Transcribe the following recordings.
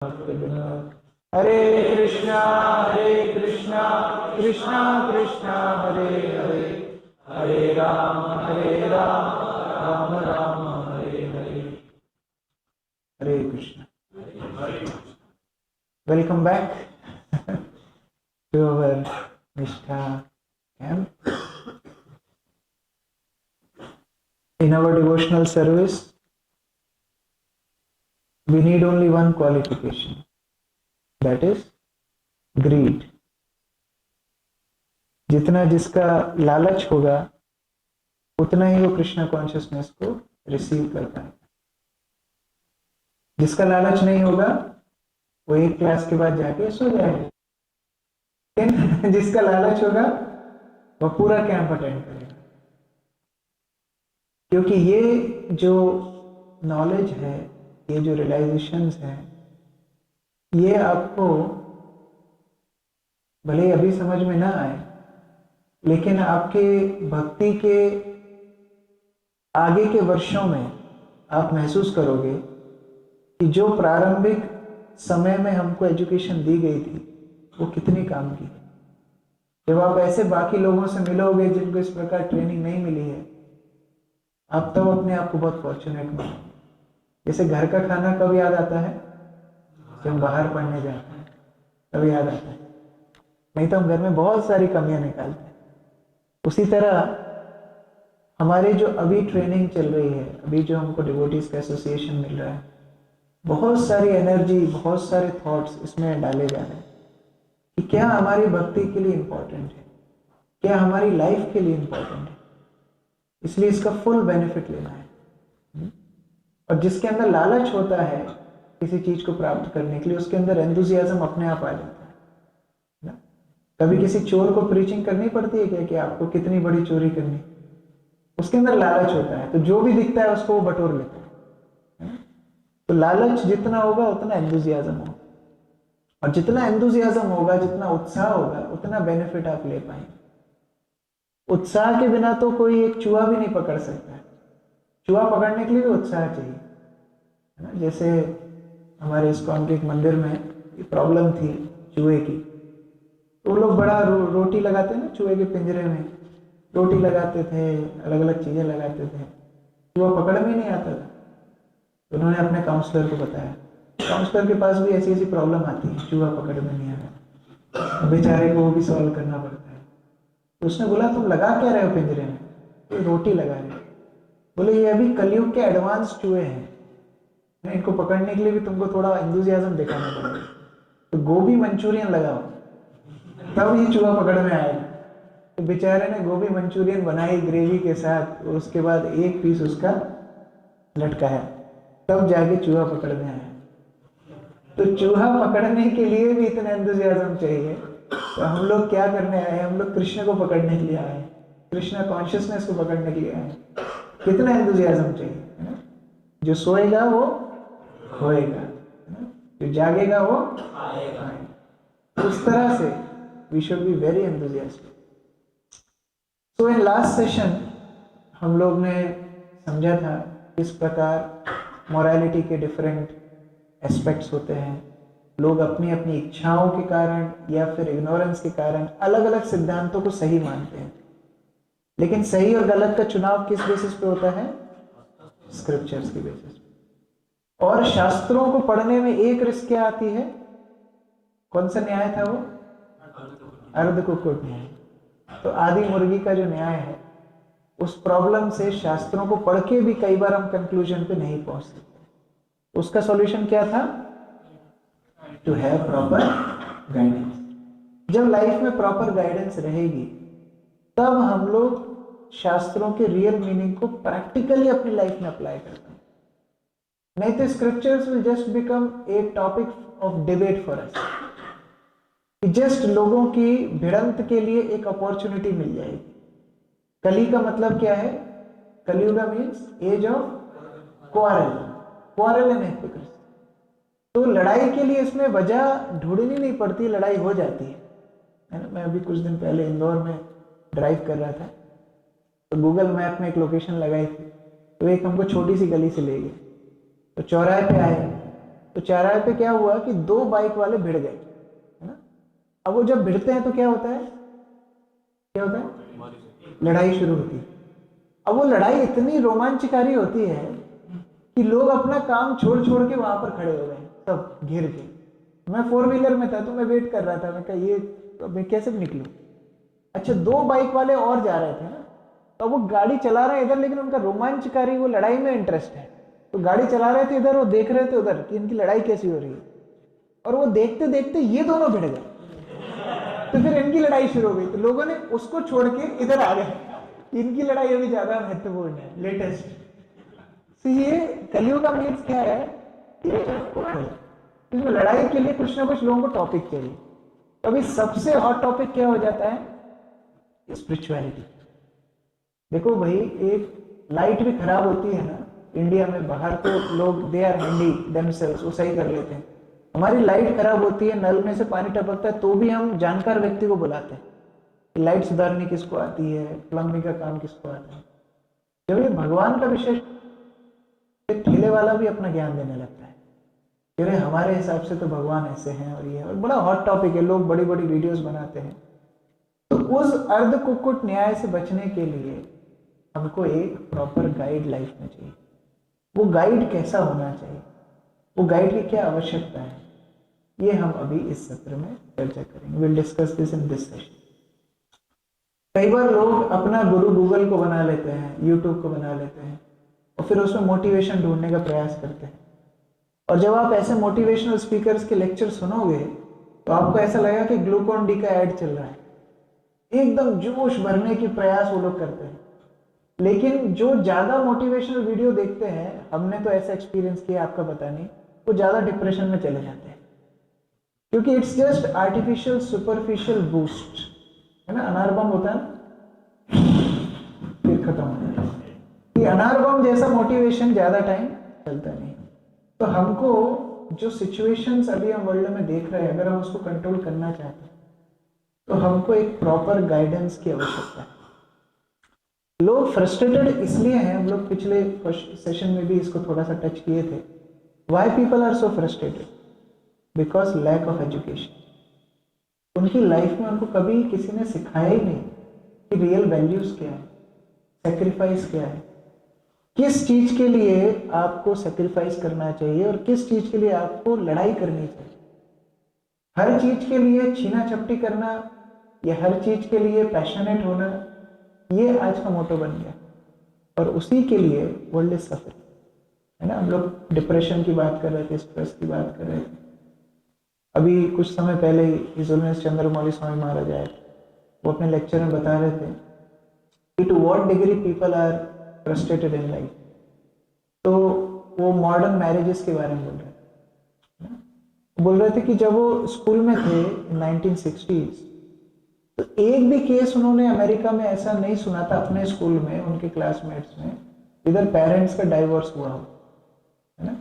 Hare Krishna Krishna Krishna Hare Hare, Hare Ram Ram Ram Hare Hare. Hare Krishna. Welcome back to our Nishtha camp. In our devotional service, we need only one qualification, that is greed. जितना जिसका लालच होगा उतना ही वो कृष्ण कॉन्शियसनेस को रिसीव कर पाएगा। जिसका लालच नहीं होगा वो एक क्लास के बाद जाके सो जाएगा, लेकिन जिसका लालच होगा वो पूरा कैंप अटेंड करेगा। क्योंकि ये जो नॉलेज है, ये जो रियलाइजेशंस है, ये आपको भले अभी समझ में ना आए, लेकिन आपके भक्ति के आगे के वर्षों में आप महसूस करोगे कि जो प्रारंभिक समय में हमको एजुकेशन दी गई थी वो कितनी काम की। जब आप ऐसे बाकी लोगों से मिलोगे जिनको इस प्रकार ट्रेनिंग नहीं मिली है, आप तब अपने आप को बहुत फॉर्चुनेट मानोगे। जैसे घर का खाना कब याद आता है? जब हम बाहर पढ़ने जाते हैं तब याद आता है, नहीं तो हम घर में बहुत सारी कमियां निकालते हैं। उसी तरह हमारे जो अभी ट्रेनिंग चल रही है, अभी जो हमको डिवोटीज का एसोसिएशन मिल रहा है, बहुत सारी एनर्जी, बहुत सारे थॉट्स इसमें डाले जा रहे हैं कि क्या हमारी भक्ति के लिए इंपॉर्टेंट है, क्या हमारी लाइफ के लिए इंपॉर्टेंट है। इसलिए इसका फुल बेनिफिट लेना है। और जिसके अंदर लालच होता है किसी चीज को प्राप्त करने के लिए, उसके अंदर एंथुसियाज्म अपने आप आ जाता है। कभी किसी चोर को प्रीचिंग करनी पड़ती है क्या कि आपको कितनी बड़ी चोरी करनी? उसके अंदर लालच होता है, तो जो भी दिखता है उसको वो बटोर लेता है। तो लालच जितना होगा उतना एंथुसियाज्म होगा, और जितना एंथुसियाज्म होगा, जितना उत्साह होगा, उतना बेनिफिट आप ले पाएंगे। उत्साह के बिना तो कोई एक चूहा भी नहीं पकड़ सकता है। चूहा पकड़ने के लिए भी उत्साह चाहिए, है ना। जैसे हमारे इस्कॉन के एक मंदिर में प्रॉब्लम थी चूहे की, तो लोग बड़ा रोटी लगाते हैं ना, चूहे के पिंजरे में रोटी लगाते थे, अलग अलग चीजें लगाते थे, चूहा पकड़ में नहीं आता था। तो उन्होंने अपने काउंसलर को बताया, काउंसलर के पास भी ऐसी ऐसी प्रॉब्लम आती है, चूहा पकड़ में नहीं आता, बेचारे को वो भी सॉल्व करना पड़ता है। तो उसने बोला तुम लगा क्या रहे हो पिंजरे में? तो रोटी लगा रहे हो। बोले ये अभी कलयुग के एडवांस चूहे हैं, इनको पकड़ने के लिए भी तुमको थोड़ा एंथुसियाज्म दिखाना पड़ेगा, तो गोभी मंचूरियन लगाओ तब ये चूहा पकड़ में आएगा। तो बेचारे ने गोभी मंचूरियन बनाई ग्रेवी के साथ, और उसके बाद एक पीस उसका लटकाया, तब जाके चूहा पकड़ में आया। तो चूहा पकड़ने के लिए भी इतना एंथुसियाज्म चाहिए। तो हम लोग क्या करने आए हैं? हम लोग कृष्ण को पकड़ने के लिए आए हैं, कृष्ण कॉन्शियसनेस को पकड़ने के लिए आए हैं। कितना एंथुसियाज्म चाहिए, है ना? जो सोएगा वो होएगा, जो जागेगा वो आएगा। उस तरह से we should be very enthusiastic. So in last session हम लोग ने समझा था किस प्रकार मोरालिटी के डिफरेंट एस्पेक्ट्स होते हैं। लोग अपनी अपनी इच्छाओं के कारण या फिर इग्नोरेंस के कारण अलग अलग सिद्धांतों को सही मानते हैं, लेकिन सही और गलत का चुनाव किस बेसिस पे होता है? स्क्रिप्चर्स के बेसिस पे। और शास्त्रों को पढ़ने में एक रिस्क क्या आती है? कौन सा न्याय था वो? अर्ध कुक्कुट न्याय। तो आदि मुर्गी का जो न्याय है, उस प्रॉब्लम से शास्त्रों को पढ़ के भी कई बार हम कंक्लूजन पे नहीं पहुंच सकते। उसका सॉल्यूशन क्या था? To have proper guidance. जब लाइफ में प्रॉपर गाइडेंस रहेगी तब हम लोग शास्त्रों के रियल मीनिंग को प्रैक्टिकली अपनी लाइफ में अप्लाई करते हैं। नहीं तो scriptures will just become a topic of debate for us. Just लोगों की भिड़ंत के लिए एक अपॉर्चुनिटी मिल जाएगी। कली का मतलब क्या है? Kaliyuga means age of quarrel, quarrel and hypocrisy. तो लड़ाई के लिए इसमें वजह ढूंढनी नहीं पड़ती, लड़ाई हो जाती है ना। मैं अभी कुछ दिन पहले इंदौर में ड्राइव कर रहा था, तो गूगल मैप में एक लोकेशन लगाई थी, तो एक हमको छोटी सी गली से ले गए। तो चौराहे पे आए, तो चौराहे पे क्या हुआ कि दो बाइक वाले भिड़ गए, है ना। अब वो जब भिड़ते हैं तो क्या होता है, क्या होता है, लड़ाई शुरू होती है। अब वो लड़ाई इतनी रोमांचकारी होती है कि लोग अपना काम छोड़ छोड़ के वहां पर खड़े हो गए सब घिर के। मैं 4 व्हीलर में था तो मैं वेट कर रहा था, मैं कहा ये मैं कैसे निकलूं। अच्छा, दो बाइक वाले और जा रहे थे ना, तो वो गाड़ी चला रहे हैं इधर, लेकिन उनका रोमांचकारी वो लड़ाई में इंटरेस्ट है, तो गाड़ी चला रहे थे इधर, वो देख रहे थे उधर कि इनकी लड़ाई कैसी हो रही है। और वो देखते देखते ये दोनों भिड़ गए, तो फिर इनकी लड़ाई शुरू हो गई, तो लोगों ने उसको छोड़ के इधर आ गए, इनकी लड़ाई अभी ज्यादा महत्वपूर्ण है, लेटेस्ट। तो ये कलियुग का मीन्स क्या है, इसमें लड़ाई के लिए कुछ ना कुछ लोगों को टॉपिक चाहिए। तो अभी सबसे हॉट टॉपिक क्या हो जाता है, स्पिरिचुअलिटी। देखो भाई, एक लाइट भी खराब होती है ना इंडिया में, बाहर तो लोग दे आर हैंडी देमसेल्व्स, वो सही कर लेते हैं। हमारी लाइट खराब होती है, नल में से पानी टपकता है, तो भी हम जानकार व्यक्ति को बुलाते हैं कि लाइट सुधारनी किसको आती है, प्लम्बिंग का काम किसको आता है। जब ये भगवान का विषय, ठेले वाला भी अपना ज्ञान देने लगता है कि अरे हमारे हिसाब से तो भगवान ऐसे हैं, और ये और बड़ा हॉट टॉपिक है, लोग बड़ी बड़ी वीडियोस बनाते हैं। तो उस अर्ध कुक्कुट न्याय से बचने के लिए हमको एक प्रॉपर गाइड लाइफ में चाहिए। वो गाइड कैसा होना चाहिए, वो गाइड की क्या आवश्यकता है, ये हम अभी इस सत्र में चर्चा करेंगे। Will discuss this in this session. कई बार लोग अपना गुरु गूगल को बना लेते हैं, यूट्यूब को बना लेते हैं, और फिर उसमें मोटिवेशन ढूंढने का प्रयास करते हैं। और जब आप ऐसे मोटिवेशनल स्पीकर्स के लेक्चर सुनोगे तो आपको ऐसा लगेगा कि ग्लूकोन डी का ऐड चल रहा है, एकदम जोश भरने की प्रयास वो लोग करते हैं। लेकिन जो ज्यादा मोटिवेशनल वीडियो देखते हैं, हमने तो ऐसा एक्सपीरियंस किया, आपका पता नहीं, वो ज्यादा डिप्रेशन में चले जाते हैं, क्योंकि it's just artificial superficial boost, है ना। अनार बम होता है फिर खत्म हो जाता है, ये अनार बम जैसा मोटिवेशन ज्यादा टाइम चलता नहीं। तो हमको जो सिचुएशंस अभी हम वर्ल्ड में देख रहे हैं, अगर हम उसको कंट्रोल करना चाहते हैं तो हमको एक प्रॉपर गाइडेंस की आवश्यकता है। लोग फ्रस्ट्रेटेड इसलिए हैं, हम लोग पिछले सेशन में भी इसको थोड़ा सा टच किए थे। Why people are so frustrated? Because lack of education. उनकी लाइफ में उनको कभी किसी ने सिखाया ही नहीं कि रियल वैल्यूज क्या है, सेक्रीफाइस क्या है, किस चीज के लिए आपको सेक्रीफाइस करना चाहिए और किस चीज के लिए आपको लड़ाई करनी चाहिए। हर चीज के लिए छीना झपटी करना या हर चीज के लिए पैशनेट होना, ये आज का मोटो बन गया, और उसी के लिए वर्ल्ड इज सफरिंग, है ना। हम लोग डिप्रेशन की बात कर रहे थे, स्ट्रेस की बात कर रहे थे। अभी कुछ समय पहले हिज होलिनेस चंद्रमौली स्वामी महाराज आए, वो अपने लेक्चर में बता रहे थे कि to what degree people are frustrated in life. तो वो मॉडर्न मैरिजेस के बारे में बोल रहे थे कि जब वो स्कूल में थे 1960s, तो एक भी केस उन्होंने अमेरिका में ऐसा नहीं सुना था अपने स्कूल में, उनके क्लासमेट्स में, इधर पेरेंट्स का डाइवोर्स हुआ हो, है ना।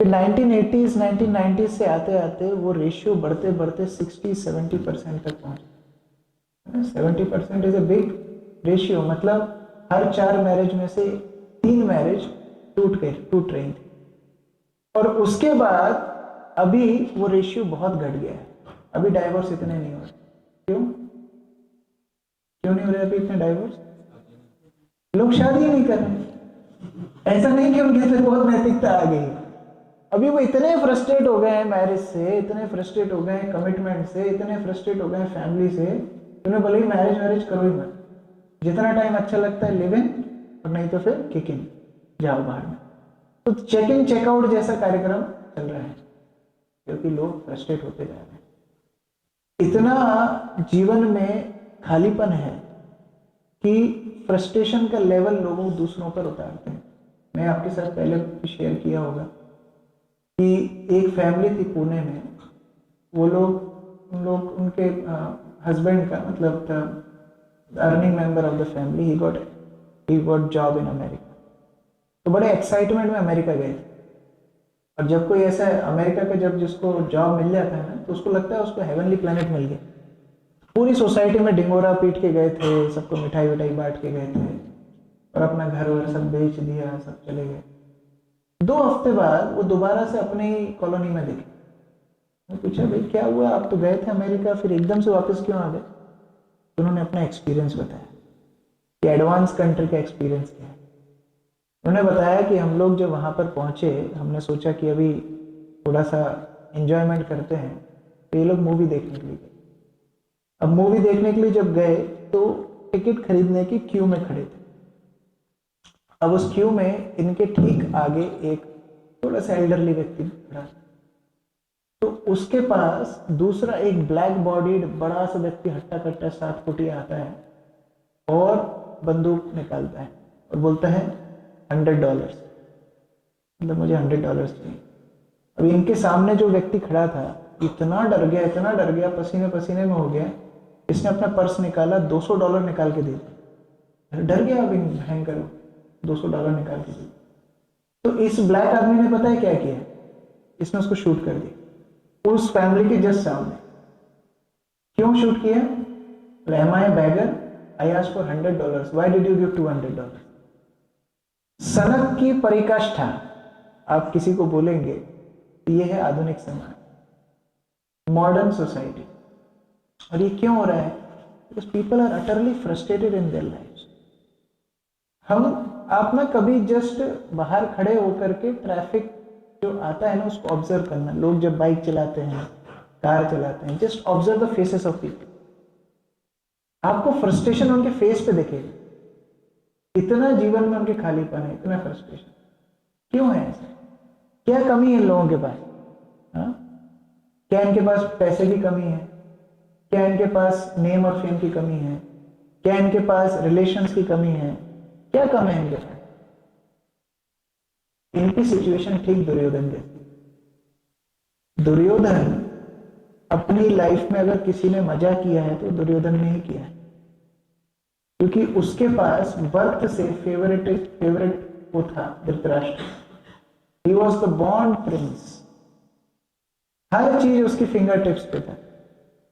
फिर 1980s 1990s से आते आते वो रेशियो बढ़ते बढ़ते 60-70% तक पहुंचे। 70% इज अ बिग रेशियो, मतलब हर 4 मैरिज में से 3 मैरिज टूट रही थी। और उसके बाद अभी वो रेशियो बहुत घट गया है, अभी डाइवोर्स इतने नहीं हो रहे। क्यों नहीं हो रहे अभी इतने डाइवोर्स? लोग शादी ही नहीं कर रहे। ऐसा नहीं कि उनके अंदर बहुत नैतिकता आ गई, अभी वो इतने फ्रस्ट्रेट हो गए हैं मैरिज से, इतने फ्रस्ट्रेट हो गए हैं कमिटमेंट से, इतने फ्रस्ट्रेट हो गए हैं फैमिली से, उन्हें बोले मैरिज करो ही मत, जितना टाइम अच्छा लगता है लिव इन, और नहीं तो फिर किक इन, जाओ बाहर में। तो चेक इन चेकआउट जैसा कार्यक्रम चल रहा है, क्योंकि लोग फ्रस्ट्रेट होते जा रहे हैं। इतना जीवन में खालीपन है कि फ्रस्ट्रेशन का लेवल लोग दूसरों पर उतारते हैं। मैं आपके साथ पहले भी शेयर किया होगा कि एक फैमिली थी पुणे में, वो लोग उनके हस्बैंड का मतलब earning member of the family, he got job in America. तो बड़े एक्साइटमेंट में अमेरिका गए थे। और जब कोई ऐसा अमेरिका का जब जिसको जॉब मिल जाता है ना, तो उसको लगता है उसको हेवनली प्लेनेट मिल गया। पूरी सोसाइटी में डिंगोरा पीट के गए थे, सबको मिठाई विठाई बांट के गए थे, और अपना घर वर सब बेच दिया, सब चले गए। 2 हफ्ते बाद वो दोबारा से अपनी कॉलोनी में दिखे। मैं पूछा भाई क्या हुआ, आप तो गए थे अमेरिका, फिर एकदम से वापस क्यों आ गए? तो उन्होंने अपना एक्सपीरियंस बताया कि एडवांस कंट्री का एक्सपीरियंस क्या है। उन्होंने बताया कि हम लोग जब वहाँ पर पहुँचे, हमने सोचा कि अभी थोड़ा सा एंजॉयमेंट करते हैं, तो ये लोग मूवी देखने के लिए गए। अब मूवी देखने के लिए जब गए तो टिकट खरीदने की क्यू में खड़े थे। अब उस क्यू में इनके ठीक आगे एक थोड़ा सा एल्डरली व्यक्ति खड़ा, तो उसके पास दूसरा एक ब्लैक बॉडीड बड़ा सा व्यक्ति हट्टा कट्टा 7 फुटिया आता है और बंदूक निकालता है और बोलता है $100, मतलब मुझे $100 चाहिए। अभी इनके सामने जो व्यक्ति खड़ा था इतना डर गया, इतना डर गया, पसीने पसीने में हो गया। इसने अपना पर्स निकाला, $200 निकाल के दे दिया। डर गया अभी भयंकर, $200 निकाल के दिया। तो इस ब्लैक आदमी ने पता है क्या किया, इसने उसको शूट कर दिया उस फैमिली के जस्ट सामने। क्यों शूट किया? Am I beggar, I asked for $100, why did you give $200? सनक की परिकाष्ठा आप किसी को बोलेंगे, ये है आधुनिक समाज, मॉडर्न सोसाइटी। और ये क्यों हो रहा है? Because people are utterly frustrated in their lives. आप ना कभी जस्ट बाहर खड़े होकर के ट्रैफिक जो आता है ना उसको ऑब्जर्व करना। लोग जब बाइक चलाते हैं, कार चलाते हैं, just observe the faces of people. आपको फ्रस्ट्रेशन उनके फेस पे दिखेगा। इतना जीवन में उनके खालीपन है, इतना फ्रस्ट्रेशन क्यों है ऐसा? क्या कमी है इन लोगों के पास? हाँ? क्या इनके पास पैसे की कमी है? क्या इनके पास नेम और फेम की कमी है? क्या इनके पास रिलेशंस की कमी है? क्या कम है इनके पास? इनकी सिचुएशन ठीक दुर्योधन जैसी। दुर्योधन अपनी लाइफ में अगर किसी ने मजा किया है तो दुर्योधन ने ही किया है, क्योंकि उसके पास बर्थ से फेवरेट वो था Dhritarashtra. He was the born prince, हर चीज उसकी फिंगर टिप्स पे था।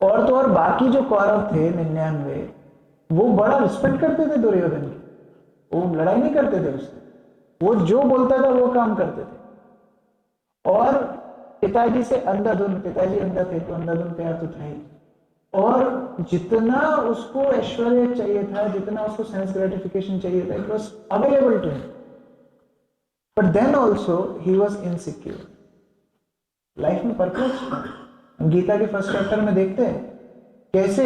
और तो और बाकी जो कौरव थे 99, वो बड़ा रिस्पेक्ट करते थे दुर्योधन की, वो लड़ाई नहीं करते थे उससे, वो जो बोलता था वो काम करते थे। और पिताजी से अंधाधुन, पिताजी अंधा थे तो अंधाधुन प्यार तो था ही। और जितना उसको ऐश्वर्य चाहिए था, जितना उसको सेंस ग्रेटिफिकेशन चाहिए था, it was available to him, but then also he was insecure. Life में परप्लेक्स। गीता के फर्स्ट चैप्टर में देखते हैं कैसे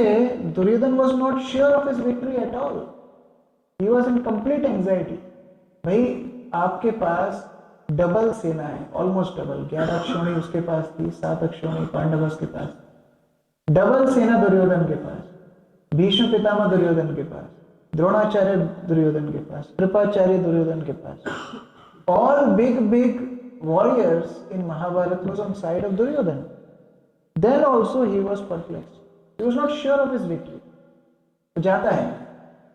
Duryodhana was not sure of his victory at all. He was in complete anxiety. भाई आपके पास डबल सेना है, ऑलमोस्ट डबल। 11 अक्षौणी उसके पास थी, 7 अक्षौणी पांडव के पास, डबल सेना दुर्योधन के पास। भीष्म पितामह दुर्योधन के पास, द्रोणाचार्य दुर्योधन के पास, कृपाचार्य दुर्योधन के पास। All big warriors in Mahabharata was on side of Duryodhan. Then also he was perplexed. He was not sure of his victory. तो जाता है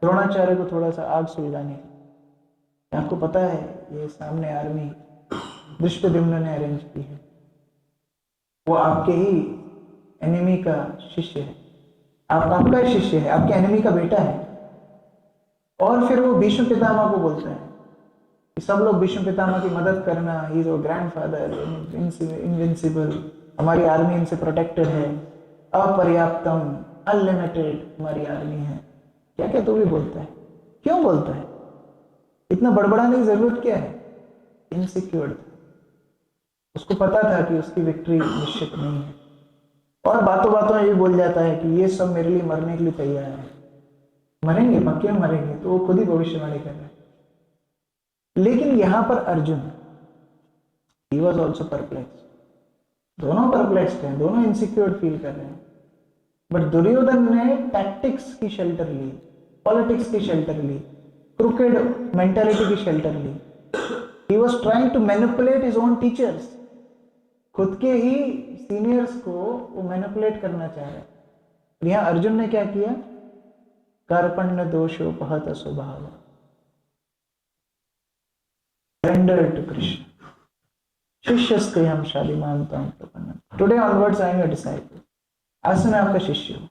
द्रोणाचार्य को थोड़ा सा आग सुलगाने। आपको पता है ये सामने आर्मी दृष्टद्युम्न ने अरेंज की है, वो आपके ही एनिमी का शिष्य है, आपका ही शिष्य है, आपके एनिमी का बेटा है। और फिर वो भीष्म पितामह को बोलता है सब लोग भीष्म पितामह की मदद करना, ही इज योर ग्रैंडफादर, इनविंसिबल, हमारी आर्मी इनसे प्रोटेक्टेड है, अपर्याप्तम, अनलिमिटेड हमारी आर्मी है। क्या क्या तो भी बोलता है। क्यों बोलता है? इतना बड़बड़ाने की जरूरत क्या है? इनसिक्योर था, उसको पता था कि उसकी विक्ट्री निश्चित नहीं है। और बातों बातों में ये बोल जाता है कि ये सब मेरे लिए मरने के लिए तैयार है, मरेंगे पक्के मरेंगे, तो वो खुद ही भविष्यवाणी कर रहा है। लेकिन यहां पर Arjun, he was also perplexed, दोनों परप्लेक्स्ड हैं, दोनों इनसिक्योर फील कर रहे हैं। बट दुर्योधन ने टैक्टिक्स की शेल्टर ली, पॉलिटिक्स की शेल्टर ली, क्रूकेड मेंटालिटी की शेल्टर ली। he was trying to manipulate his own teachers, खुद के ही सीनियर्स को वो मैनिपुलेट करना चाह रहे हैं। यहां अर्जुन ने क्या किया? कार्पण्य दोषोपहत स्वभाव, surrender to Krishna. शिष्यस्तेहम शालिमानताम प्रपन्नम। Today onwards I am your disciple. आज से मैं आपका शिष्य हूं,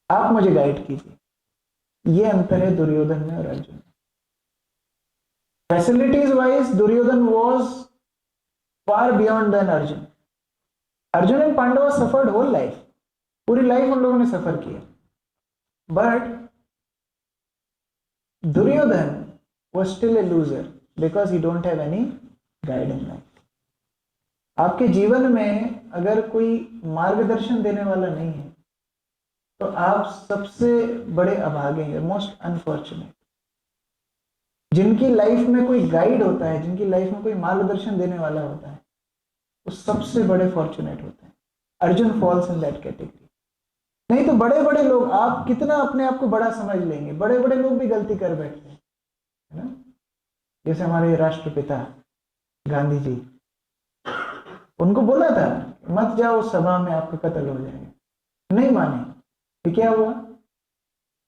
आप मुझे गाइड कीजिए। ये अंतर है दुर्योधन में और अर्जुन में। Facilities wise Duryodhana was far beyond than Arjun. Arjun and Pandava suffered whole life. पूरी लाइफ उन लोगों ने सफर किया. But Duryodhan was still a loser because he don't have any guide in life. आपके जीवन में अगर कोई मार्गदर्शन देने वाला नहीं है तो आप सबसे बड़े अभागे हैं, मोस्ट अनफॉर्चुनेट. जिनकी लाइफ में कोई गाइड होता है, जिनकी लाइफ में कोई मार्गदर्शन देने वाला होता है, वो सबसे बड़े फॉर्चुनेट होते हैं. Arjun falls in that category. नहीं तो बड़े बड़े लोग, आप कितना अपने आप को बड़ा समझ लेंगे, बड़े बड़े लोग भी गलती कर बैठते हैं, है ना. जैसे हमारे राष्ट्रपिता गांधी जी, उनको बोला था मत जाओ सभा में, आपका कत्ल हो जाएगा, नहीं माने, तो क्या हुआ.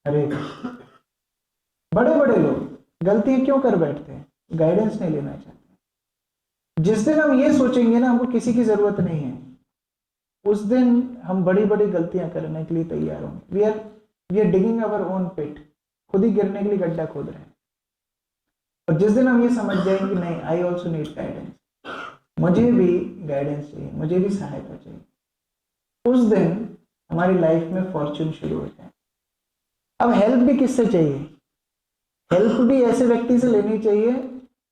अरे बड़े बड़े लोग गलती क्यों कर बैठते हैं, गाइडेंस नहीं लेना चाहते. जिस दिन हम ये सोचेंगे ना हमको किसी की जरूरत नहीं है, उस दिन हम बड़ी बड़ी गलतियां करने के लिए तैयार होंगे. We are digging our own pit. खुद ही गिरने के लिए गड्ढा खोद रहे हैं. और जिस दिन हम ये समझ जाएंगे कि नहीं, आई ऑल्सो नीड गाइडेंस, मुझे भी गाइडेंस चाहिए, मुझे भी सहायता चाहिए, उस दिन हमारी लाइफ में फॉर्चून शुरू हो जाए. अब हेल्प भी किससे चाहिए? हेल्प भी ऐसे व्यक्ति से लेनी चाहिए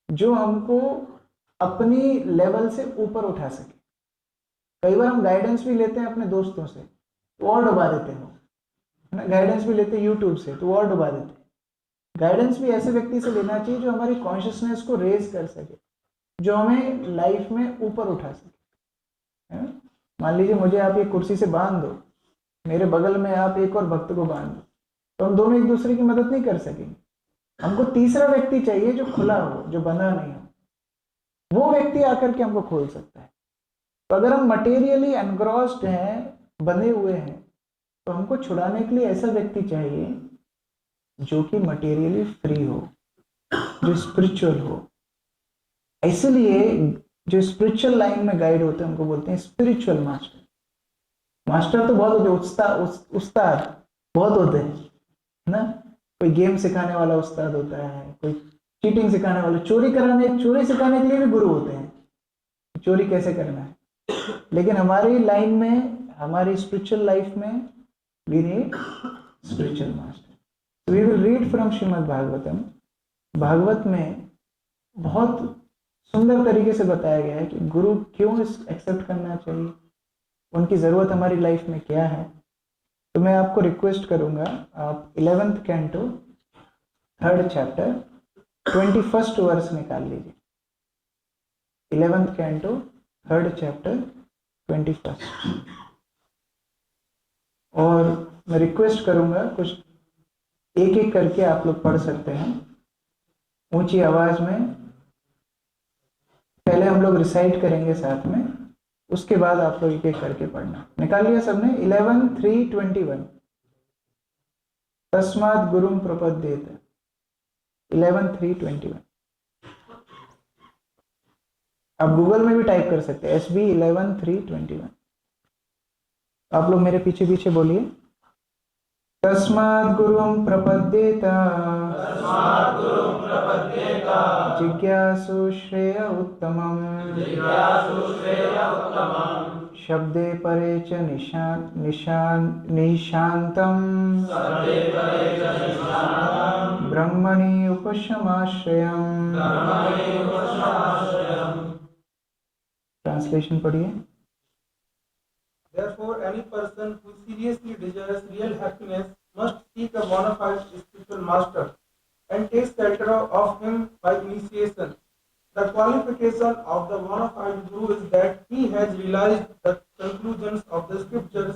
जो हमको अपनी लेवल से ऊपर उठा सके. कई बार हम गाइडेंस भी लेते हैं अपने दोस्तों से तो और डुबा देते हो, गाइडेंस भी लेते हैं यूट्यूब से तो और डुबा देते हैं. गाइडेंस भी ऐसे व्यक्ति से लेना चाहिए जो हमारी कॉन्शियसनेस को रेज कर सके, जो हमें लाइफ में ऊपर उठा सके. मान लीजिए मुझे आप एक कुर्सी से बांध दो, मेरे बगल में आप एक और भक्त को बांध दो, तो हम दोनों एक दूसरे की मदद नहीं कर सकेंगे. हमको तीसरा व्यक्ति चाहिए जो खुला हो, जो बंधा नहीं हो. वो व्यक्ति आकर के हमको खोल सकता है. तो अगर हम मटेरियली एनग्रॉस्ड हैं, बंधे हुए हैं, तो हमको छुड़ाने के लिए ऐसा व्यक्ति चाहिए जो कि मटेरियली फ्री हो, जो स्पिरिचुअल हो. इसलिए जो स्पिरिचुअल लाइन में गाइड होते हैं उनको बोलते हैं स्पिरिचुअल मास्टर. मास्टर तो बहुत होते हैं, उस्ताद बहुत होते हैं ना. कोई गेम सिखाने वाला उस्ताद होता है, कोई चीटिंग सिखाने वाला, चोरी सिखाने के लिए भी गुरु होते हैं, चोरी कैसे करना है. लेकिन हमारी लाइन में, हमारी स्पिरिचुअल लाइफ में we need spiritual master. We will read from Shrimad Bhagavatam. Bhagavat में बहुत सुंदर तरीके से बताया गया है कि गुरु क्यों एक्सेप्ट करना चाहिए, उनकी जरूरत हमारी लाइफ में क्या है. तो मैं आपको रिक्वेस्ट करूंगा, आप 11th canto 3rd chapter 21st verse निकाल लीजिए. 11th canto 3rd chapter 21st. और मैं रिक्वेस्ट करूंगा कुछ एक एक करके आप लोग पढ़ सकते हैं ऊंची आवाज में. पहले हम लोग रिसाइट करेंगे साथ में, उसके बाद आप लोग एक एक करके पढ़ना. निकाल लिया सबने? 11:3:21. तस्मात् गुरुं प्रपद्येत. 11:3:21. आप गूगल में भी टाइप कर सकते हैं SB 11:3:21. आप लोग मेरे पीछे पीछे बोलिए. तस्मात् गुरुं प्रपद्येत जिज्ञासु श्रेय उत्तमम् शब्दे परे च निशान्तम् ब्रह्मणि उपशमाश्रयम्. ट्रांसलेशन पढ़िए. Therefore, any person who seriously desires real happiness must seek a bona fide spiritual master and take shelter of him by initiation. The qualification of the bona fide guru is that he has realized the conclusions of the scriptures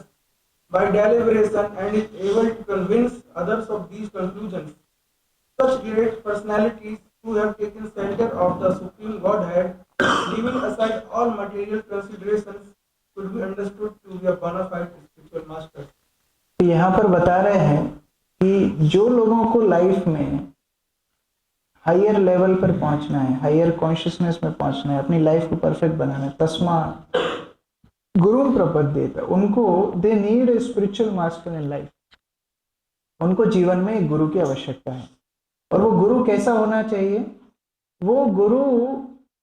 by deliberation and is able to convince others of these conclusions. Such great personalities who have taken shelter of the Supreme Godhead, leaving aside all material considerations, could be understood to be a bona fide spiritual master. यहाँ पर बता रहे हैं कि जो लोगों को life में हायर लेवल पर पहुंचना है, हायर कॉन्शियसनेस में पहुंचना है, अपनी लाइफ को परफेक्ट बनाना है, तस्मात् गुरु प्रपद्येत, उनको they need a spiritual master in life. उनको जीवन में एक गुरु की आवश्यकता है. और वो गुरु कैसा होना चाहिए? वो गुरु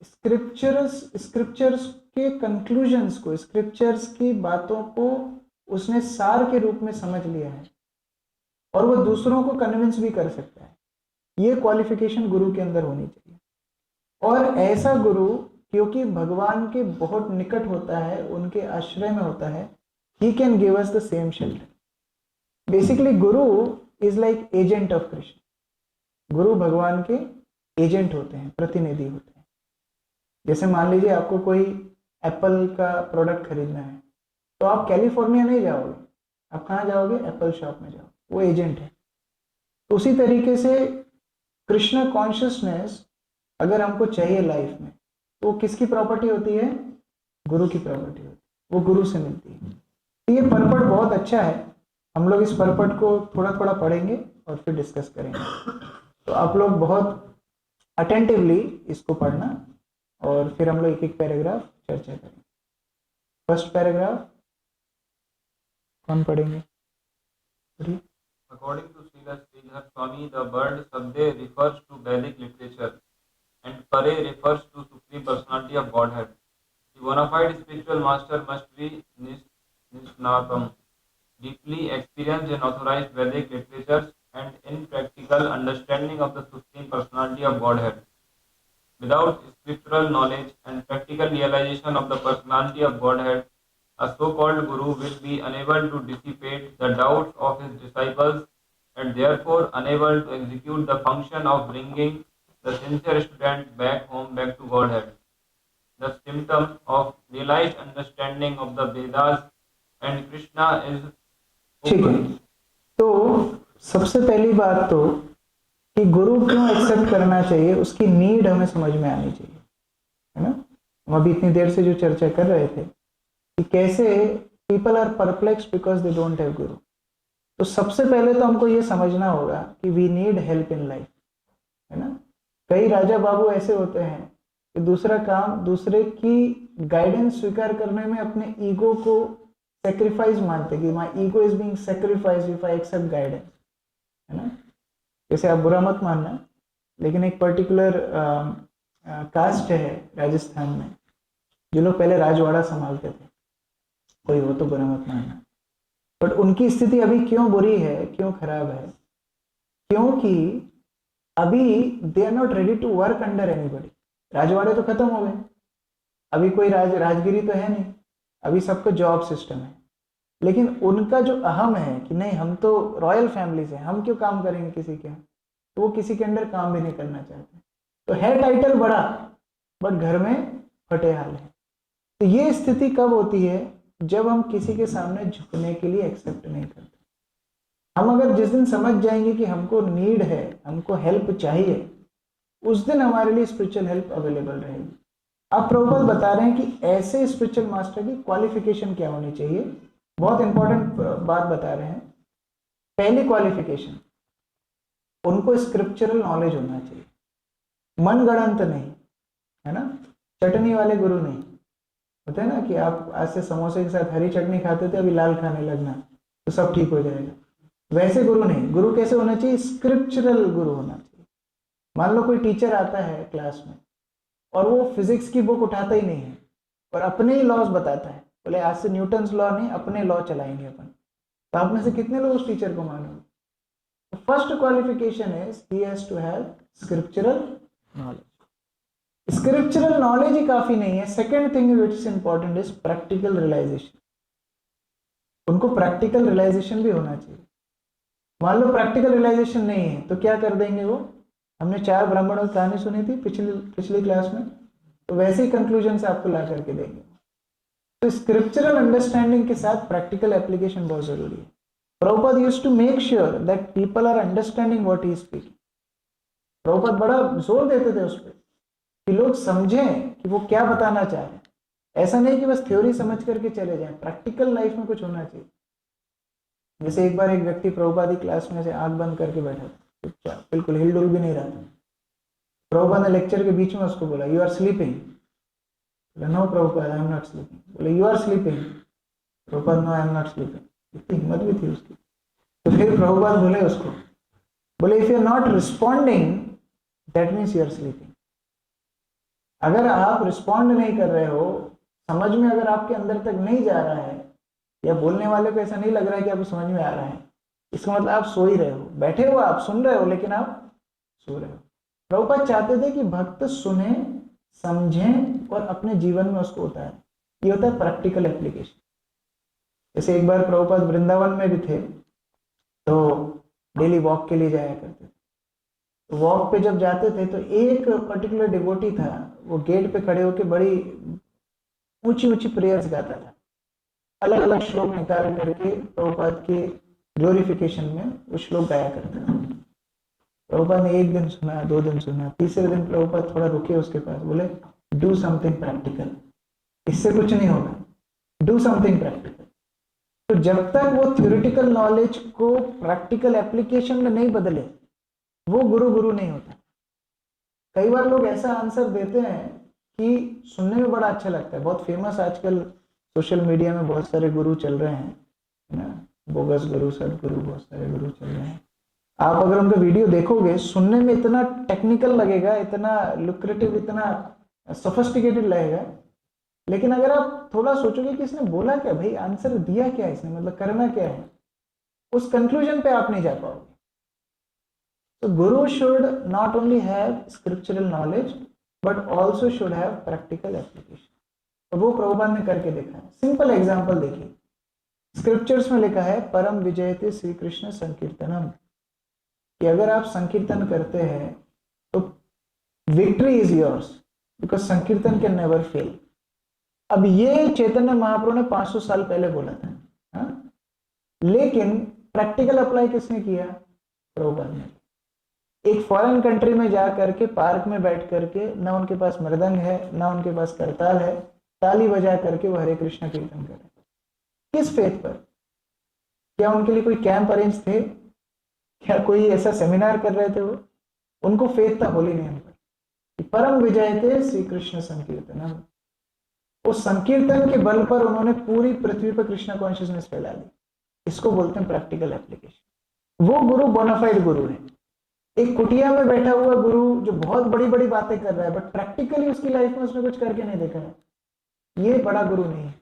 स्क्रिप्चर्स के कंक्लूजन्स को, स्क्रिप्चर्स की बातों को उसने सार के रूप में समझ लिया है और वो दूसरों को कन्विंस भी कर सकता है। ये क्वालिफिकेशन गुरु के अंदर होनी चाहिए। और ऐसा गुरु क्योंकि भगवान के बहुत निकट होता है, उनके आश्रय में होता है, he can give us the same shelter. Basically guru is like agent of Krishna. गुरु भगवान के एजेंट होते हैं, प्रतिनिधि होते हैं। जैसे मान लीजिए आपको कोई एप्पल का प्रोडक्ट खरीदना है तो आप कैलिफोर्निया नहीं जाओगे, आप कहाँ जाओगे? एप्पल शॉप में जाओगे, वो एजेंट है। तो उसी तरीके से कृष्ण कॉन्शियसनेस अगर हमको चाहिए लाइफ में तो वो किसकी प्रॉपर्टी होती है? गुरु की प्रॉपर्टी होती है, वो गुरु से मिलती है। तो ये परपट बहुत अच्छा है, हम लोग इस परपट को थोड़ा थोड़ा पढ़ेंगे और फिर डिस्कस करेंगे। तो आप लोग बहुत अटेंटिवली इसको पढ़ना और फिर हम लोग एक एक पैराग्राफ चर्चा करेंगे। फर्स्ट पैराग्राफ कौन पढ़ेंगे? According to Srila Sridhar Swami, the word Sabde refers to Vedic literature and Pare refers to Supreme Personality of Godhead. The bona fide spiritual master must be Nishnapam, deeply experienced in authorized Vedic literatures and in practical understanding of the Supreme Personality of Godhead. Without scriptural knowledge and practical realization of the personality of Godhead, a so-called guru will be unable to dissipate the doubts of his disciples and therefore unable to execute the function of bringing the sincere student back home, back to Godhead. The symptom of realized understanding of the Vedas and Krishna is ठीक है। तो सबसे पहली बात तो कि गुरु क्यों accept करना चाहिए, उसकी नीड हमें समझ में आनी चाहिए, है ना। हम अभी इतनी देर से जो चर्चा कर रहे थे कि कैसे people are perplex because they don't have guru. तो सबसे पहले तो हमको ये समझना होगा कि we need help in life, है ना। कई राजा बाबू ऐसे होते हैं कि दूसरा काम, दूसरे की गाइडेंस स्वीकार करने में अपने ईगो को सेक्रीफाइस मानते कि my ego is being sacrifice if I accept guidance, है ना। जैसे आप बुरा मत मानना, लेकिन एक पर्टिकुलर कास्ट है राजस्थान में जो लोग पहले राजवाड़ा संभालते थे, कोई हो तो बुरा मत मानना, बट उनकी स्थिति अभी क्यों बुरी है, क्यों खराब है? क्योंकि अभी they are not ready to work under anybody. राजवाड़े तो खत्म हो गए, अभी कोई राजगिरी तो है नहीं, अभी सबको जॉब सिस्टम है। लेकिन उनका जो अहम है कि नहीं, हम तो रॉयल फैमिली से, हम क्यों काम करेंगे किसी के, तो वो किसी के अंडर काम भी नहीं करना चाहते। तो है टाइटल बड़ा बट घर में फटे हाल है। तो ये स्थिति कब होती है? जब हम किसी के सामने झुकने के लिए एक्सेप्ट नहीं करते। हम अगर जिस दिन समझ जाएंगे कि हमको नीड है, हमको हेल्प चाहिए, उस दिन हमारे लिए स्पिरिचुअल हेल्प अवेलेबल रहेगी। अब प्रभुपाद बता रहे हैं कि ऐसे स्पिरिचुअल मास्टर की क्वालिफिकेशन क्या होनी चाहिए। बहुत इंपॉर्टेंट बात बता रहे हैं। पहली क्वालिफिकेशन, उनको स्क्रिप्चरल नॉलेज होना चाहिए, मनगढ़ंत नहीं, है ना। चटनी वाले गुरु नहीं होते हैं ना कि आप आज से समोसे के साथ हरी चटनी खाते थे, अभी लाल खाने लगना तो सब ठीक हो जाएगा, वैसे गुरु नहीं। गुरु कैसे होना चाहिए? स्क्रिप्चरल गुरु होना चाहिए। मान लो कोई टीचर आता है क्लास में और वो फिजिक्स की बुक उठाता ही नहीं है और अपने ही लॉज बताता है, बोले आज से न्यूटन्स लॉ नहीं, अपने लॉ चलाएंगे अपन, तो आप में से कितने लोग उस टीचर को मानोगे? First qualification is he has to have scriptural knowledge. Scriptural knowledge ही काफी नहीं है। Second thing which is important is practical realisation. उनको प्रैक्टिकल रियलाइजेशन भी होना चाहिए। मान लो प्रैक्टिकल रियलाइजेशन नहीं है तो क्या कर देंगे वो? हमने 4 ब्राह्मणों की कहानी सुनी थी पिछली क्लास में, तो वैसे ही कंक्लूजन से आपको ला करके देंगे। तो स्क्रिप्चरल अंडरस्टैंडिंग के साथ प्रैक्टिकल एप्लीकेशन बहुत जरूरी है। Prabhupada used to make sure that people are understanding what he is speaking. Prabhupada बड़ा जोर देते थे उस पर कि लोग समझें कि वो क्या बताना चाह रहे हैं। ऐसा नहीं कि बस थ्योरी समझ करके चले जाएं, प्रैक्टिकल लाइफ में कुछ होना चाहिए। जैसे एक बार एक व्यक्ति प्रभुपादी क्लास में से आंख बंद करके बैठा था, चुपचाप, बिल्कुल हिलडुल भी नहीं रहा था। प्रभुपाद ने लेक्चर के बीच में उसको बोला, you are sleeping. No Prabhupada, I am not sleeping. बोले you are sleeping. Prabhupada, no I am not sleeping. इतनी हिम्मत भी थी उसकी। तो फिर प्रभुपाद बोले उसको, बोले if you are not responding that means you are sleeping. अगर आप रिस्पॉन्ड नहीं कर रहे हो, समझ में अगर आपके अंदर तक नहीं जा रहा है, या बोलने वाले को ऐसा नहीं लग रहा है कि आपको समझ में आ रहा है, इसका मतलब आप सो ही रहे हो, बैठे हो आप सुन रहे हो लेकिन आप सो रहे हो। प्रभुपाद चाहते थे कि भक्त सुने, समझें और अपने जीवन में उसको उतारें। ये होता है प्रैक्टिकल एप्लीकेशन। जैसे एक बार प्रभुपाद वृंदावन में भी थे, तो डेली वॉक के लिए जाया करते थे। तो वॉक पे जब जाते थे तो एक पर्टिकुलर डिवोटी था, वो गेट पे खड़े होकर बड़ी ऊंची ऊंची प्रेयर्स गाता था, अलग अलग श्लोक निकाल करके प्रभुपाद के ग्लोरिफिकेशन में वो श्लोक गाया करता था। प्रभुपाद ने एक दिन सुना, 2 दिन सुना, तीसरे दिन प्रभुपाद थोड़ा रुके उसके पास, बोले डू समथिंग प्रैक्टिकल, इससे कुछ नहीं होगा, डू समथिंग प्रैक्टिकल। तो जब तक वो थ्योरेटिकल नॉलेज को प्रैक्टिकल एप्लीकेशन में नहीं बदले, वो गुरु नहीं होता। कई बार लोग ऐसा आंसर देते हैं कि सुनने में बड़ा अच्छा लगता है, बहुत फेमस आजकल सोशल मीडिया में बहुत सारे गुरु चल रहे हैं ना, बोगस गुरु, सदगुरु, बहुत सारे गुरु चल रहे हैं। आप अगर उनका वीडियो देखोगे, सुनने में इतना टेक्निकल लगेगा, इतना लुक्रेटिव, इतना सोफिस्टिकेटेड लगेगा, लेकिन अगर आप थोड़ा सोचोगे कि इसने बोला क्या, भाई आंसर दिया क्या इसने, मतलब करना क्या है, उस कंक्लूजन पे आप नहीं जा पाओगे। तो गुरु should not only have scriptural knowledge but also should have practical application. तो वो प्रभुपाद ने करके देखा है। सिंपल एग्जाम्पल देखिए, स्क्रिप्चर्स में लिखा है परम विजयते श्री कृष्ण संकीर्तनम, कि अगर आप संकीर्तन करते हैं तो विक्ट्री इज योर्स, बिकॉज संकीर्तन कैन नेवर फेल। अब ये चैतन्य महाप्रभु ने 500 साल पहले बोला था, हा? लेकिन प्रैक्टिकल अप्लाई किसने किया? प्रभुपाद ने। एक फॉरेन कंट्री में जा करके पार्क में बैठ करके, ना उनके पास मृदंग है ना उनके पास करताल है, ताली बजा करके वो हरे कृष्ण कीर्तन कर रहे। किस फेथ पर? क्या उनके लिए कोई कैंप अरेंज थे? क्या कोई ऐसा सेमिनार कर रहे थे? वो उनको फेथ था होली नेम पर, परम विजय थे श्री कृष्ण संकीर्तन। उस संकीर्तन के बल पर उन्होंने पूरी पृथ्वी पर कृष्ण कॉन्शियसनेस फैला दी। इसको बोलते हैं प्रैक्टिकल एप्लीकेशन। वो गुरु बोनाफाइड गुरु है। एक कुटिया में बैठा हुआ गुरु जो बहुत बड़ी बड़ी बातें कर रहा है बट प्रैक्टिकली उसकी लाइफ में उसने कुछ करके नहीं देखा है, ये बड़ा गुरु नहीं है।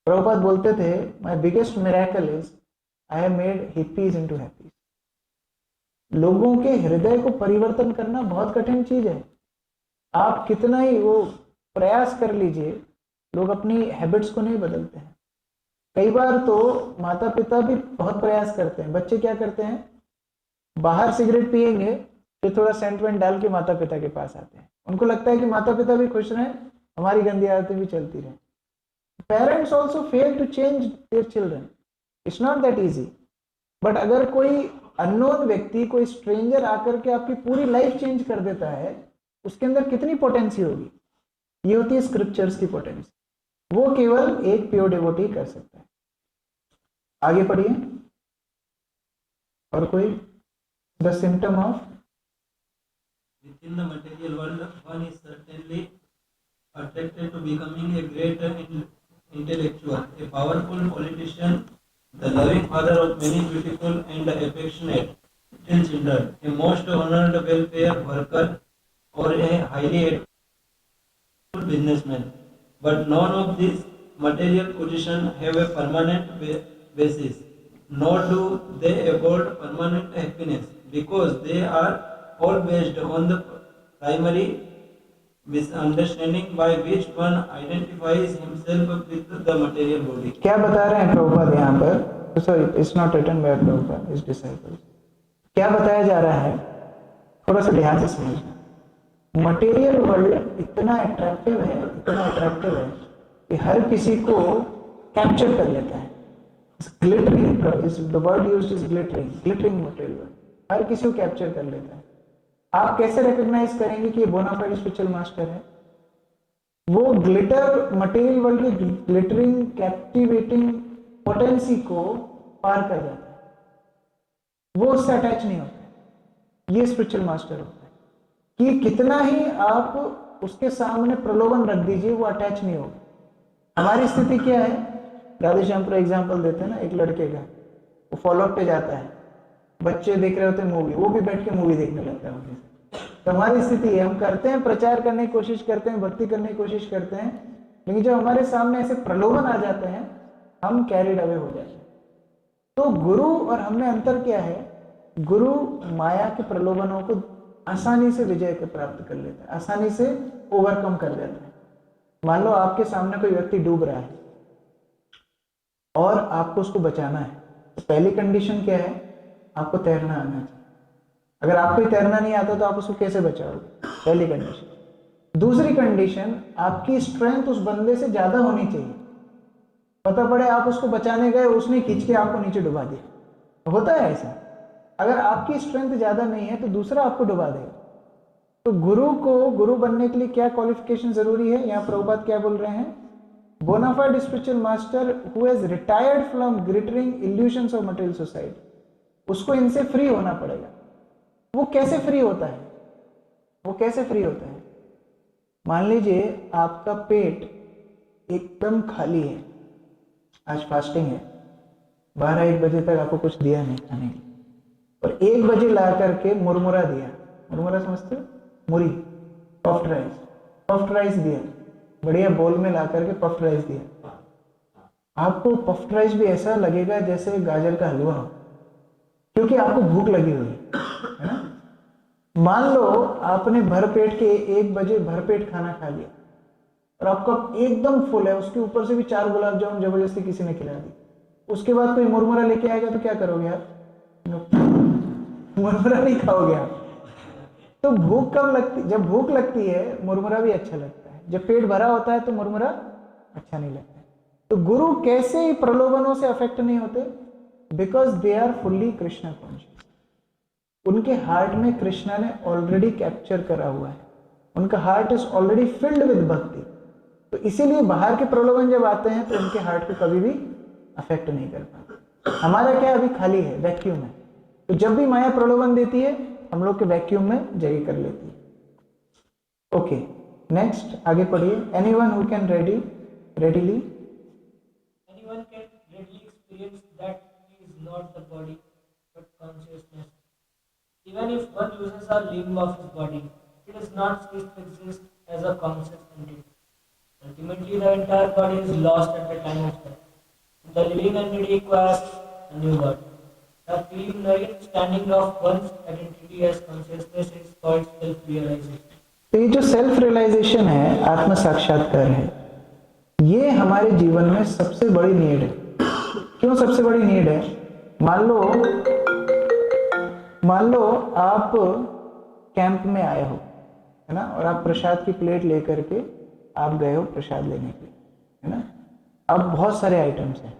प्रभुपाद बोलते थे, my biggest miracle is I have made hippies into happies. लोगों के हृदय को परिवर्तन करना बहुत कठिन चीज है। आप कितना ही वो प्रयास कर लीजिए, लोग अपनी हैबिट्स को नहीं बदलते हैं। कई बार तो माता पिता भी बहुत प्रयास करते हैं। बच्चे क्या करते हैं, बाहर सिगरेट पिएंगे फिर थोड़ा सेंट वेंट डाल के माता पिता के पास आते हैं। उनको लगता है कि माता पिता भी खुश रहें, हमारी गंदी आदतें भी चलती रहें। Parents also fail to change their children, it's not that easy. But अगर कोई अननोन व्यक्ति, कोई स्ट्रेंजर आकर के आपकी पूरी लाइफ चेंज कर देता है, उसके अंदर कितनी पोटेंसी होगी। ये होती है स्क्रिप्चर्स की पोटेंसी, वो केवल एक प्योर डिवोटी कर सकता है। आगे पढ़िए। और कोई? The symptom of within the material world, one is certainly attracted to becoming a great intellectual, a powerful politician, the loving father of many beautiful and affectionate little children, a most honored welfare worker, or a highly educated businessman. But none of these material positions have a permanent basis, nor do they afford permanent happiness, because they are all based on the primary misunderstanding by which one identifies himself with the material body. क्या बता रहे हैं प्रभुपाद यहाँ पर? Sorry, it's not written by Prabhupada, it's disciples. क्या बताया जा रहा है, थोड़ा सा ध्यान से समझना। मटेरियल वर्ल्ड इतना अट्रैक्टिव है कि हर किसी को कैप्चर कर लेता है। Glittering is the word used is glittering material world, हर किसी को कैप्चर कर लेता है। आप कैसे रिकॉग्नाइज करेंगे कि ये बोनाफाइड स्पिरिचुअल मास्टर है? वो ग्लिटर मटेरियल वर्ल्ड की ग्लिटरिंग कैप्टिवेटिंग पोटेंसी को पार कर जाता है, वो उससे अटैच नहीं होता। ये स्पिरिचुअल मास्टर होता है कि कितना ही आप उसके सामने प्रलोभन रख दीजिए, वो अटैच नहीं होगा। हमारी स्थिति क्या है? राधेश्याम पर एग्जाम्पल देते हैं ना, एक लड़के का, वो फॉलोअप पे जाता है, बच्चे देख रहे होते हैं मूवी, वो भी बैठ के मूवी देखने लगता है। तो हमारी स्थिति है, हम करते हैं, प्रचार करने की कोशिश करते हैं, भक्ति करने की कोशिश करते हैं, लेकिन जब हमारे सामने ऐसे प्रलोभन आ जाते हैं हम कैरिड अवे हो जाते हैं। तो गुरु और हमने अंतर क्या है, गुरु माया के प्रलोभनों को आसानी से विजय के प्राप्त कर लेता है, आसानी से ओवरकम कर देता है। मान लो आपके सामने कोई व्यक्ति डूब रहा है और आपको उसको बचाना है, तो पहली कंडीशन क्या है, आपको तैरना आना चाहिए। अगर आपको ही तैरना नहीं आता तो आप उसको कैसे बचाओगे, पहली कंडीशन। दूसरी कंडीशन, आपकी स्ट्रेंथ उस बंदे से ज्यादा होनी चाहिए। पता पड़े आप उसको बचाने गए, उसने खींच के आपको नीचे डुबा दिया, होता है ऐसा। अगर आपकी स्ट्रेंथ ज्यादा नहीं है तो दूसरा आपको डुबा देगा। तो गुरु को गुरु बनने के लिए क्या क्वालिफिकेशन जरूरी है, यहाँ प्रभुपाद क्या बोल रहे हैं, bona fide spiritual master who has retired from glittering illusions of material society, उसको इनसे फ्री होना पड़ेगा। वो कैसे फ्री होता है, वो कैसे फ्री होता है, मान लीजिए आपका पेट एकदम खाली है, आज फास्टिंग है, 12-1 बजे तक आपको कुछ दिया नहीं खाने के, और 1 बजे ला करके मुरमुरा दिया, मुरमुरा समझते हो, मुरी, पफ्ड राइस दिया, बढ़िया बोल में ला करके पफ्ड राइस दिया, आपको पफ्ड राइस भी ऐसा लगेगा जैसे गाजर का हलवा हो, क्योंकि आपको भूख लगी हुई है ना। मान लो आपने भरपेट के 1 बजे भरपेट खाना खा लिया और आपका एकदम फुल है, उसके ऊपर से भी 4 गुलाब जामुन जबरदस्ती किसी ने खिला दी, उसके बाद कोई मुरमुरा लेके आएगा तो क्या करोगे आप, मुरमुरा नहीं खाओगे आप। तो भूख कब लगती, जब भूख लगती है मुरमुरा भी अच्छा लगता है, जब पेट भरा होता है तो मुरमुरा अच्छा नहीं लगता है। तो गुरु कैसे प्रलोभनों से अफेक्ट नहीं होते, because they are fully Krishna conscious. उनके हार्ट में कृष्णा ने ऑलरेडी कैप्चर करा हुआ है, उनका heart is already filled with bhakti. तो इसीलिए बाहर के प्रलोभन जब आते हैं तो उनके हार्ट को कभी भी अफेक्ट नहीं कर पाते। हमारा क्या अभी खाली है, वैक्यूम है, तो जब भी माया प्रलोभन देती है हम लोग के वैक्यूम में जगह कर लेती है। ओके, नेक्स्ट आगे पढ़िए। Anyone who can readily Anyone can readily experience that he is not the body but consciousness. Even if one loses a limb of his body, it does not cease to exist as a conscious entity. Ultimately, the entire body is lost at the time of death. The living entity acquires a new body. The preliminary understanding of one's identity as consciousness is called self-realization. तो ये जो self realisation है, आत्म साक्षात्कार है, ये हमारे जीवन में सबसे बड़ी नीड है। क्यों सबसे बड़ी नीड है, मान लो आप कैंप में आए हो, है ना, और आप प्रसाद की प्लेट लेकर के आप गए हो प्रसाद लेने के लिए, है ना। अब बहुत सारे आइटम्स हैं,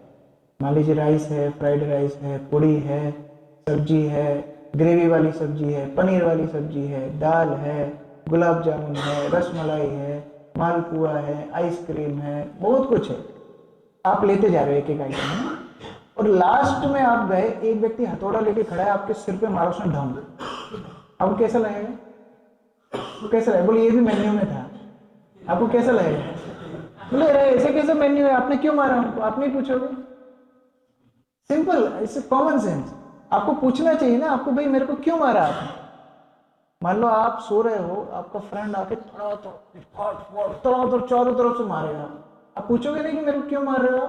मान लीजिए राइस है, फ्राइड राइस है, पूड़ी है, सब्जी है, ग्रेवी वाली सब्जी है, पनीर वाली सब्जी है, दाल है, गुलाब जामुन है, रसमलाई है, मालपुआ है, आइसक्रीम है, बहुत कुछ है। आप लेते जा रहे हो एक एक आइटम, है ना, और लास्ट में आप गए, एक व्यक्ति हथौड़ा लेके खड़ा है, आपके सिर पे मारा उसने ढंग, आपको कैसा लगेगा, तो कैसा लगेगा, बोले ये भी मेन्यू में था, आपको कैसा लगेगा, बोले ऐसे कैसे मेन्यू है, आपने क्यों मारा हमको, आप नहीं पूछोगे, सिंपल, इट्स कॉमन सेंस। आपको पूछना चाहिए ना, आपको भाई मेरे को क्यों मारा आपने। मान लो आप सो रहे हो, आपका फ्रेंड आके चारों तरफ से मारेगा, आप पूछोगे नहीं कि मेरे को क्यों मार रहे हो,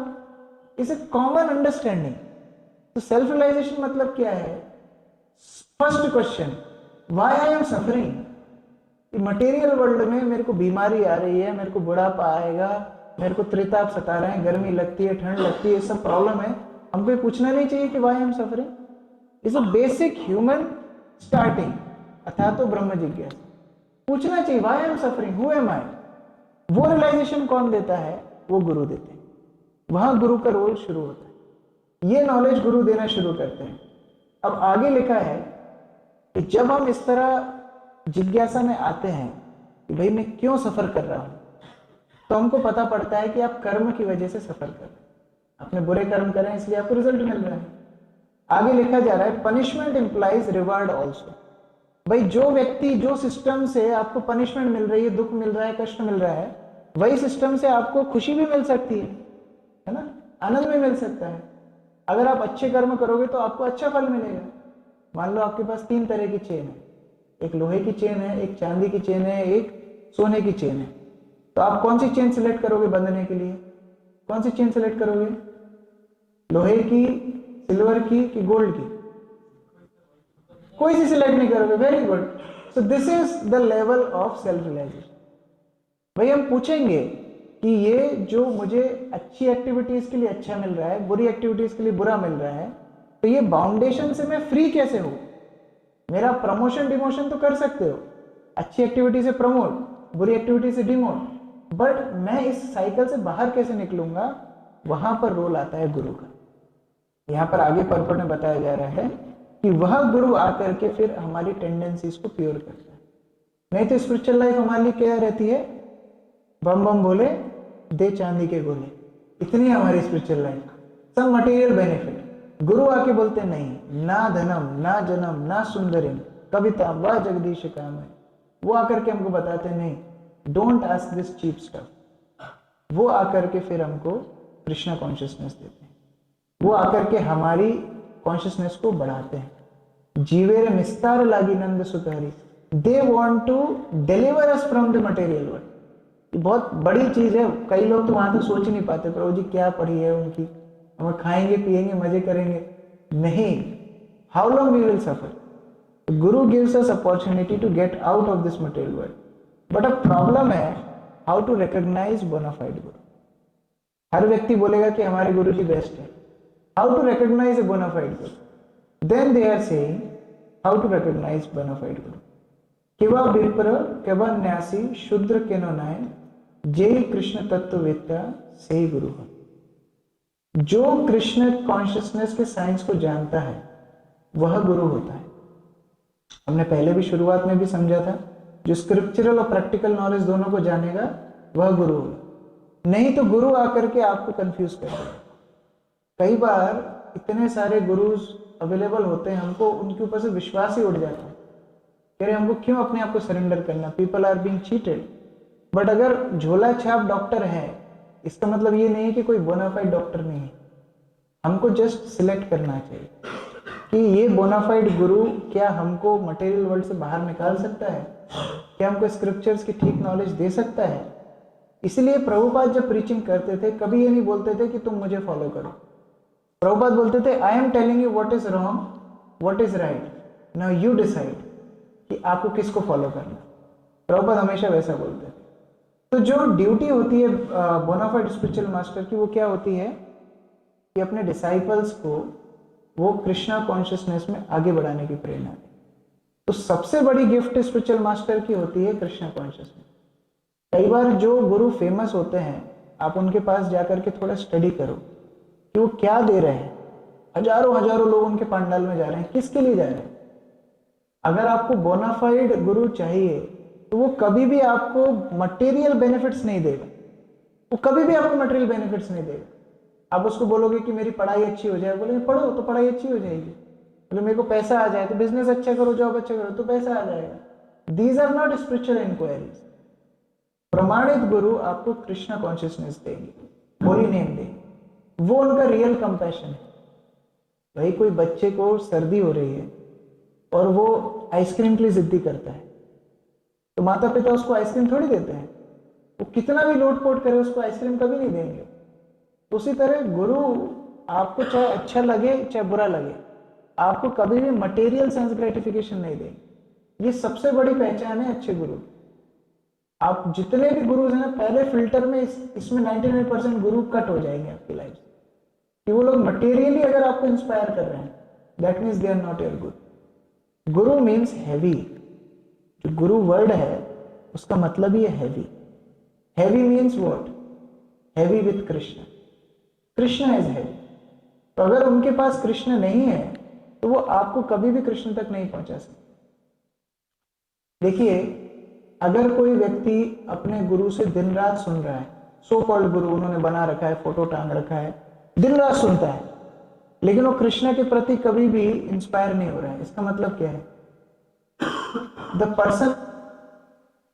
इट्स ए कॉमन अंडरस्टैंडिंग। तो सेल्फ रियलाइजेशन मतलब क्या है, first question, why I am suffering. Material world में मेरे को बीमारी आ रही है, मेरे को बुढ़ापा आएगा, मेरे को त्रिताप सता रहे हैं, गर्मी लगती है, ठंड लगती है, ये सब प्रॉब्लम है, हमको पूछना नहीं चाहिए कि why I am suffering. It's a basic human starting, अथा तो ब्रह्म जिज्ञासा, पूछना चाहिए why I am suffering, who am I. वो रियलाइजेशन कौन देता है, वो गुरु देते हैं, वहां गुरु का रोल शुरू होता है, ये नॉलेज गुरु देना शुरू करते हैं। अब आगे लिखा है कि जब हम इस तरह जिज्ञासा में आते हैं कि भाई मैं क्यों सफर कर रहा हूं, तो हमको पता पड़ता है कि आप कर्म की वजह से सफर कर रहे हैं, आपने बुरे कर्म करे इसलिए आपको रिजल्ट मिल रहा है। आगे लिखा जा रहा है, पनिशमेंट इंप्लाइज रिवार्ड ऑल्सो। भाई जो व्यक्ति, जो सिस्टम से आपको पनिशमेंट मिल रही है, दुख मिल रहा है, कष्ट मिल रहा है, वही सिस्टम से आपको खुशी भी मिल सकती है ना, आनंद भी मिल सकता है। अगर आप अच्छे कर्म करोगे तो आपको अच्छा फल मिलेगा। मान लो आपके पास 3 तरह की चेन है, एक लोहे की चेन है, एक चांदी की चेन है, एक सोने की चेन है। तो आप कौन सी चेन सिलेक्ट करोगे बंधने के लिए? कौन सी चेन सिलेक्ट करोगे? लोहे की, सिल्वर की कि गोल्ड की? कोई सी सिलेक्ट नहीं करोगे। Very good. So this is the level of self realization. भाई हम पूछेंगे कि ये जो मुझे अच्छी एक्टिविटीज के लिए अच्छा मिल रहा है, बुरी एक्टिविटीज के लिए बुरा मिल रहा है, तो ये बाउंडेशन से मैं फ्री कैसे हूं? मेरा प्रमोशन डिमोशन तो कर सकते हो, अच्छी एक्टिविटी से प्रमोट, बुरी एक्टिविटी से डिमोट, बट मैं इस साइकिल से बाहर कैसे निकलूंगा? वहां पर रोल आता है गुरु का। यहां पर आगे पर्पट में बताया जा रहा है कि वह गुरु आकर के फिर हमारी टेंडेंसीज को प्योर करता है। नहीं तो स्पिरिचुअल लाइफ हमारे लिए क्या रहती है? बम बम बोले, दे चांदी के गोले, इतनी हमारी स्पिरिचुअल लाइफ, सब मटेरियल बेनिफिट। गुरु आके बोलते नहीं, ना धनम ना जन्म ना सुंदरिम कविता वह जगदीश काम है। वो आकर के हमको बताते नहीं, don't ask this cheap stuff. वो आकर के फिर हमको कृष्णा कॉन्शियसनेस देते हैं, वो आकर के हमारी कॉन्शियसनेस को बढ़ाते हैं। जीवेर मिस्तार लागी नंद सुतहरी, they want to deliver us from the material world. बहुत बड़ी चीज है। कई लोग तो वहां तक सोच ही नहीं पाते, प्रभु जी क्या पढ़ी है उनकी, हम खाएंगे पिएंगे मजे करेंगे, नहीं। How long we will suffer? Guru gives us opportunity to get out of this material world. But अब प्रॉब्लम है how to recognise bonafide guru. हर व्यक्ति बोलेगा कि हमारे गुरु जी बेस्ट है। How to recognise a bonafide guru? Then they are saying how to recognise bonafide guru. केवा विप्र केवा न्यासी शूद्र के नो नाय, जय कृष्ण तत्ववेत्ता से गुरु है। जो कृष्ण कॉन्शियसनेस के साइंस को जानता है वह गुरु होता है। हमने पहले भी शुरुआत में भी समझा था, जो स्क्रिप्चरल और प्रैक्टिकल नॉलेज दोनों को जानेगा वह गुरु होगा। नहीं तो गुरु आकर के आपको कंफ्यूज कर देगा। कई बार इतने सारे गुरुज अवेलेबल होते हैं, हमको उनके ऊपर से विश्वास ही उड़ जाता है। कह रहे हमको क्यों अपने आप को सरेंडर करना, people are being cheated. But अगर झोला छाप डॉक्टर है, इसका मतलब ये नहीं है कि कोई बोनाफाइड डॉक्टर नहीं है। हमको जस्ट सिलेक्ट करना चाहिए कि ये बोनाफाइड गुरु क्या हमको मटेरियल वर्ल्ड से बाहर निकाल सकता है, क्या हमको स्क्रिप्चर्स की ठीक नॉलेज दे सकता है। इसलिए प्रभुपाद जब प्रीचिंग करते थे, कभी ये नहीं बोलते थे कि तुम मुझे फॉलो करो। प्रभुपाद बोलते थे, I am telling you what is wrong, what is right, now you decide कि आपको किसको फॉलो करना। प्रभुपाद हमेशा वैसा बोलते थे। तो जो ड्यूटी होती है बोनाफाइड स्पिरिचुअल मास्टर की, वो क्या होती है कि अपने डिसाइपल्स को वो कृष्णा कॉन्शियसनेस में आगे बढ़ाने की प्रेरणा दे। तो सबसे बड़ी गिफ्ट स्पिरिचुअल मास्टर की होती है कृष्णा कॉन्शियसनेस। कई बार जो गुरु फेमस होते हैं, आप उनके पास जाकर के थोड़ा स्टडी करो कि वो क्या दे रहे हैं। हजारों हजारों लोग उनके पंडाल में जा रहे हैं, किसके लिए जा रहे हैं? अगर आपको बोनाफाइड गुरु चाहिए तो वो कभी भी आपको मटेरियल बेनिफिट्स नहीं देगा, वो कभी भी आपको मटेरियल बेनिफिट्स नहीं देगा। आप उसको बोलोगे कि मेरी पढ़ाई अच्छी हो जाए, बोलेंगे पढ़ो तो पढ़ाई अच्छी हो जाएगी। बोले मेरे को पैसा आ जाए तो बिजनेस अच्छा करो, जॉब अच्छा करो तो पैसा आ जाएगा। These are not spiritual inquiries. प्रमाणित गुरु आपको कृष्णा कॉन्शियसनेस देंगे, होली नेम देंगे, वो उनका रियल कंपैशन है। भाई कोई बच्चे को सर्दी हो रही है और वो आइसक्रीम के लिए जिद्दी करता है, तो माता पिता उसको आइसक्रीम थोड़ी देते हैं। वो कितना भी लोटपोट करे उसको आइसक्रीम कभी नहीं देंगे। तो उसी तरह गुरु आपको चाहे अच्छा लगे चाहे बुरा लगे, आपको कभी भी मटेरियल सेंस ग्रेटिफिकेशन नहीं देंगे। ये सबसे बड़ी पहचान है अच्छे गुरु। आप जितने भी गुरु हैं ना, पहले फिल्टर में इसमें 99% गुरु कट हो जाएंगे आपकी लाइफ से, कि वो लोग मटेरियली अगर आपको इंस्पायर कर रहे हैं, that means they are not your guru. Guru means heavy. जो गुरु वर्ड है उसका मतलब ही है heavy. Heavy means what? Heavy with Krishna. Krishna is heavy. तो अगर उनके पास कृष्ण नहीं है तो वो आपको कभी भी कृष्ण तक नहीं पहुंचा सकते। देखिए, अगर कोई व्यक्ति अपने गुरु से दिन रात सुन रहा है, सो कॉल्ड गुरु उन्होंने बना रखा है, फोटो टांग रखा है, दिन रात सुनता है, लेकिन वो कृष्ण के प्रति कभी भी इंस्पायर नहीं हो रहा है, इसका मतलब क्या है? The person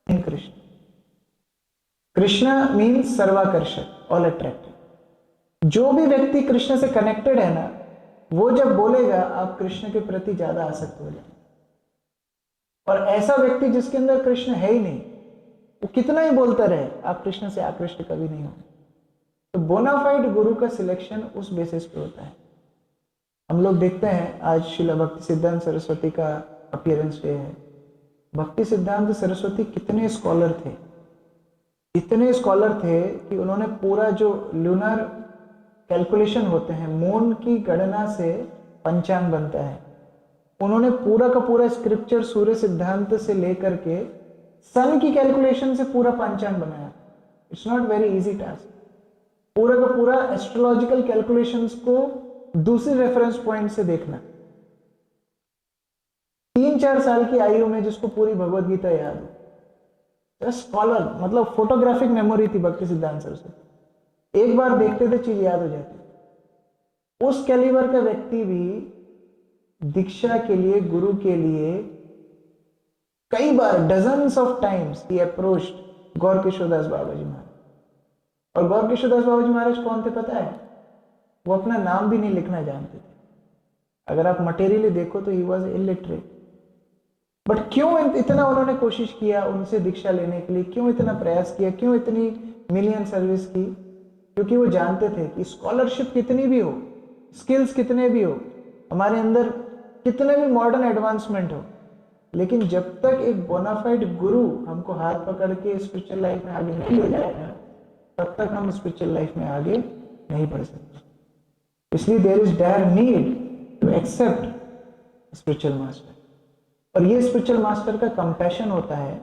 in Krishna. Krishna means सर्वाकर्षक, ऑल अट्रैक्टिव। जो भी व्यक्ति कृष्ण से कनेक्टेड है ना, वो जब बोलेगा आप कृष्ण के प्रति ज्यादा आसक्त हो जाए। और ऐसा व्यक्ति जिसके अंदर कृष्ण है ही नहीं, वो कितना ही बोलता रहे, आप कृष्ण से आकृष्ट कभी नहीं होंगे। तो बोनाफाइड गुरु का सिलेक्शन उस बेसिस पे होता है। हम लोग देखते हैं आज श्रील भक्ति सिद्धांत सरस्वती का अपीयरेंस डे है। भक्ति सिद्धांत सरस्वती कितने स्कॉलर थे, इतने स्कॉलर थे कि उन्होंने पूरा जो लूनर कैलकुलेशन होते हैं, मून की गणना से पंचांग बनता है, उन्होंने पूरा का पूरा स्क्रिप्चर सूर्य सिद्धांत से लेकर के सन की कैलकुलेशन से पूरा पंचांग बनाया। It's not very easy task. पूरा का पूरा एस्ट्रोलॉजिकल कैलकुलेशंस को दूसरे रेफरेंस पॉइंट से देखना। 3-4 साल की आयु में जिसको पूरी भगवत गीता याद हो, स्कॉलर, मतलब फोटोग्राफिक मेमोरी थी भक्ति सिद्धांत सरस्वती। एक बार देखते थे चीज याद हो जाती। उस कैलिबर का व्यक्ति भी दीक्षा के लिए, गुरु के लिए कई बार, dozens of times he approached Gaur Kishoredas Baba ji Maharaj. और गौर किशोरदास बाबा जी महाराज कौन थे पता है? वो अपना नाम भी नहीं लिखना जानते थे। अगर आप मटेरियली देखो तो ही वॉज इलिटरेट। बट क्यों इतना उन्होंने कोशिश किया उनसे दीक्षा लेने के लिए, क्यों इतना प्रयास किया, क्यों इतनी मिलियन सर्विस की? क्योंकि वो जानते थे कि स्कॉलरशिप कितनी भी हो, स्किल्स कितने भी हो, हमारे अंदर कितने भी मॉडर्न एडवांसमेंट हो, लेकिन जब तक एक बोनाफाइड गुरु हमको हाथ पकड़ के स्पिरिचुअल लाइफ में आगे नहीं ले जाएगा, तब तक हम स्पिरिचुअल लाइफ में आगे नहीं बढ़ सकते। इसलिए there is dire need to accept spiritual master. और ये स्पिरिचुअल मास्टर का कंपैशन होता है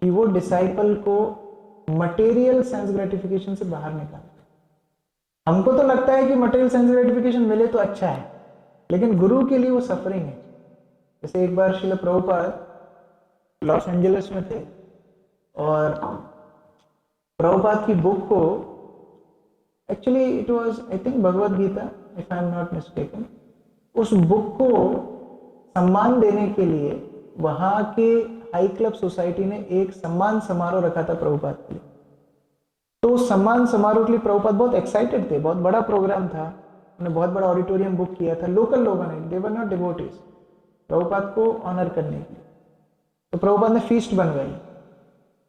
कि वो डिसाइपल को मटेरियल सेंस ग्रेटिफिकेशन से बाहर निकालता है। हमको तो लगता है कि मटेरियल सेंस ग्रेटिफिकेशन मिले तो अच्छा है, लेकिन गुरु के लिए वो सफरिंग है। जैसे एक बार श्रील प्रभुपाद लॉस एंजलिस में थे और प्रभुपाद की बुक को, actually it was I think Bhagavad Gita if I am not mistaken, उस बुक को सम्मान देने के लिए वहां के हाई क्लब सोसाइटी ने एक सम्मान समारोह रखा था प्रभुपाद के लिए। तो सम्मान समारोह के लिए प्रभुपाद बहुत एक्साइटेड थे, बहुत बड़ा प्रोग्राम था, उन्होंने बहुत बड़ा ऑडिटोरियम बुक किया था, लोकल लोगों ने, दे वर नॉट डिवोटीज, प्रभुपाद को ऑनर करने के लिए। तो प्रभुपाद ने फीस्ट बनवाई।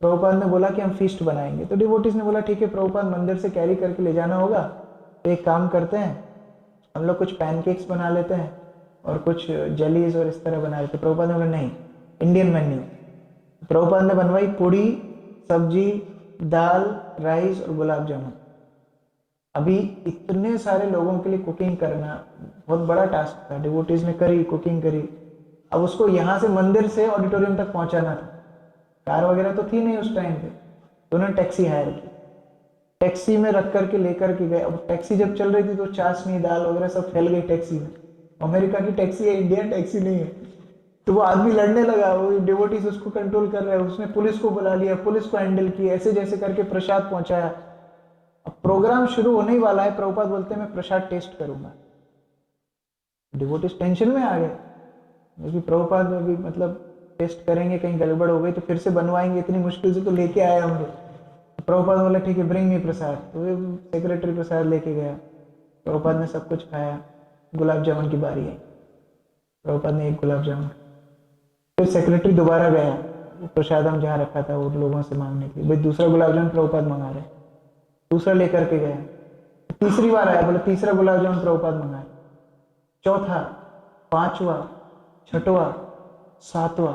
प्रभुपाद ने बोला कि हम फीस्ट बनाएंगे, तो डिवोटीज ने बोला ठीक है, प्रभुपाद मंदिर से कैरी करके ले जाना होगा, तो एक काम करते हैं, हम लोग कुछ पैनकेक्स बना लेते हैं और कुछ जेलीज और इस तरह बना लेते। प्रभुपाद ने बोला नहीं, इंडियन मेन्यू। प्रभुपाद ने बनवाई पूड़ी, सब्जी, दाल, राइस और गुलाब जामुन। अभी इतने सारे लोगों के लिए कुकिंग करना बहुत बड़ा टास्क था। डिवोटीज ने करी, कुकिंग करी। अब उसको यहाँ से मंदिर से ऑडिटोरियम तक पहुंचाना था। कार वगैरह तो थी नहीं उस टाइम पे, तो उन्होंने टैक्सी हायर की, टैक्सी में रख करके लेकर के गए। अब टैक्सी जब चल रही थी तो चाशनी, दाल वगैरह सब फैल गई टैक्सी में। अमेरिका की टैक्सी है, इंडियन टैक्सी नहीं है। तो वो आदमी लड़ने लगा, वो डिवोटीज उसको कंट्रोल कर रहे हैं, उसने पुलिस को बुला लिया, पुलिस को हैंडल किया, ऐसे जैसे करके प्रसाद पहुंचाया। अब प्रोग्राम शुरू होने ही वाला है, प्रभुपाद बोलते हैं मैं प्रसाद टेस्ट करूंगा। डिवोटीज टेंशन में आ गए, क्योंकि प्रभुपाद में भी मतलब टेस्ट करेंगे, कहीं गड़बड़ हो गई तो फिर से बनवाएंगे, इतनी मुश्किल से तो लेके आए होंगे। प्रभुपाद बोला ठीक है ब्रिंग मी प्रसाद, तो सेक्रेटरी प्रसाद लेके गया। प्रभुपाद ने सब कुछ खाया। गुलाब जामुन की बारी है, प्रभुपाद ने एक गुलाब जामुन, फिर सेक्रेटरी दोबारा गया वो प्रसाद हम जहाँ रखा था उन लोगों से मांगने के लिए, भाई दूसरा गुलाब जामुन प्रभुपाद मंगा रहे, दूसरा लेकर के गया। तीसरी बार आया, बोले तीसरा गुलाब जामुन प्रभुपाद मंगाए, चौथा, पांचवा, छठवां, सातवां,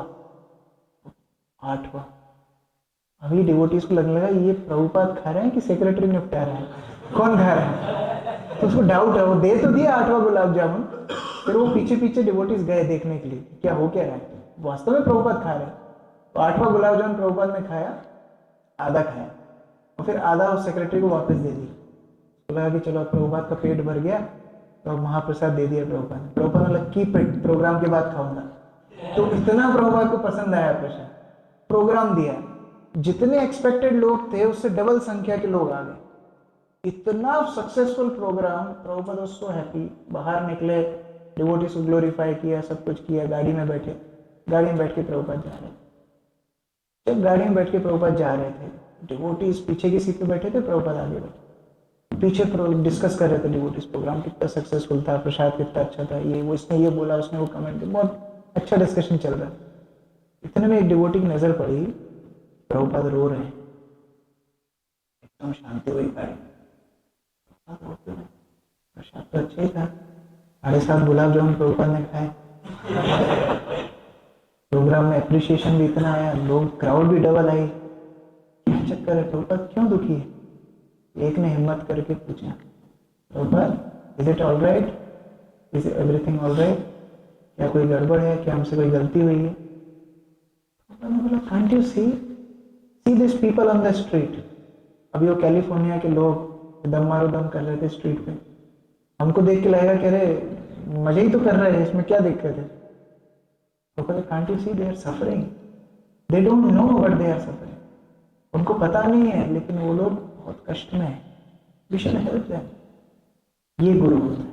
आठवां। अभी डिवोटीज को लगने लगा ये प्रभुपाद खा रहे हैं कि सेक्रेटरी निपटा रहा है, कौन खा रहा है? तो उसको डाउट है, वो दे तो दिया 8वां गुलाब जामुन, फिर वो पीछे पीछे डिवोटीज गए देखने के लिए क्या हो क्या रहा है, वास्तव में प्रभुपाद खा रहे हैं। तो 8वां गुलाब जामुन प्रभुपाद ने खाया, आधा खाया और फिर आधा उस सेक्रेटरी को वापस दे दिया। लगा कि चलो प्रभुपाद का पेट भर गया, तो महाप्रसाद दे दिया प्रभुपाद ने। प्रभुपाद ने कीप इट, प्रोग्राम के बाद खाऊंगा। तो इतना प्रभुपाद को पसंद आया प्रसाद, प्रोग्राम दिया, जितने एक्सपेक्टेड लोग थे उससे डबल संख्या के लोग आ गए। इतना successful programme, Prabhupada was so happy. बाहर निकले, डिवोटीज को ग्लोरीफाई किया, सब कुछ किया, गाड़ी में बैठे, गाड़ी में बैठ के प्रभुपाद जा रहे। जब गाड़ी में बैठ के प्रभुपाद जा रहे थे, डिवोटीज पीछे की सीट पे बैठे थे, प्रभुपाद आगे बैठे, पीछे डिस्कस कर रहे थे डिवोटीज, प्रोग्राम कितना सक्सेसफुल था, प्रसाद कितना अच्छा था, ये वो, इसने ये बोला, उसने वो कमेंट किया, बहुत अच्छा डिस्कशन चल रहा है। इतने में एक डिवोटी की नजर पड़ी, प्रभुपाद रो रहे हैं, एकदम शांति हुई गाड़ी। प्रसाद तो अच्छा ही था, 7.5 गुलाब जामुन प्रभुपाद ने खाए। प्रोग्राम में एप्रिसिएशन भी इतना आया, लोग क्राउड भी डबल आई। क्या चक्कर है प्रभुपाद, क्यों दुखी है? एक ने हिम्मत करके पूछा, Prabhupada is it all right, is everything all right, क्या कोई गड़बड़ है, क्या हमसे कोई गलती हुई है? प्रभुपाद ने बोला, can't you see this people on the street. अभी वो कैलिफोर्निया के लोग दम मारो दम कर रहे थे स्ट्रीट पे, हमको देख के लगेगा कि अरे मजे ही तो कर रहे हैं, इसमें क्या दिक्कत है? तो कहते can't you see they are suffering, they don't know what they are suffering, उनको पता नहीं है, लेकिन वो लोग बहुत कष्ट में है, वी शुड हेल्प देम। ये गुरु होता है।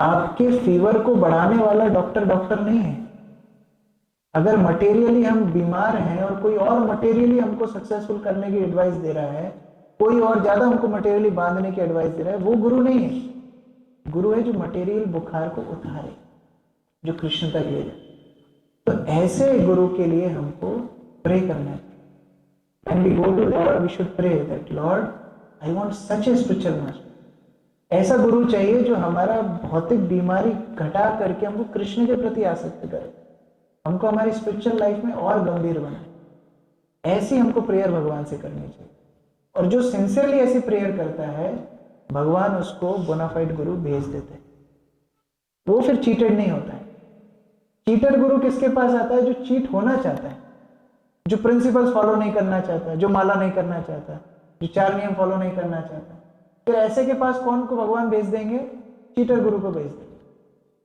आपके फीवर को बढ़ाने वाला डॉक्टर नहीं है। अगर मटेरियली हम बीमार हैं और कोई और मटेरियली हमको सक्सेसफुल करने की एडवाइस दे रहा है, कोई और ज्यादा हमको मटेरियली बांधने की एडवाइस दे रहा है, वो गुरु नहीं है। गुरु है जो मटेरियल बुखार को उतारे, जो कृष्ण तक ले जाए। तो ऐसे गुरु के लिए हमको प्रे करना है। When we go to Lord, we should pray that Lord, I want such a spiritual master. ऐसा गुरु चाहिए जो हमारा भौतिक बीमारी घटा करके हमको कृष्ण के प्रति आसक्त करे, हमको हमारी स्पिरिचुअल लाइफ में और गंभीर बनाए। ऐसी हमको प्रेयर भगवान से करनी चाहिए। और जो सिंसियरली ऐसी प्रेयर करता है, भगवान उसको बोनाफाइड गुरु भेज देते हैं। वो फिर चीटेड नहीं होता है। चीटर गुरु किसके पास आता है? जो चीट होना चाहता है, जो प्रिंसिपल्स फॉलो नहीं करना चाहता, जो माला नहीं करना चाहता, जो 4 नियम फॉलो नहीं करना चाहता। फिर ऐसे के पास कौन को भगवान भेज देंगे? चीटर गुरु को भेज देंगे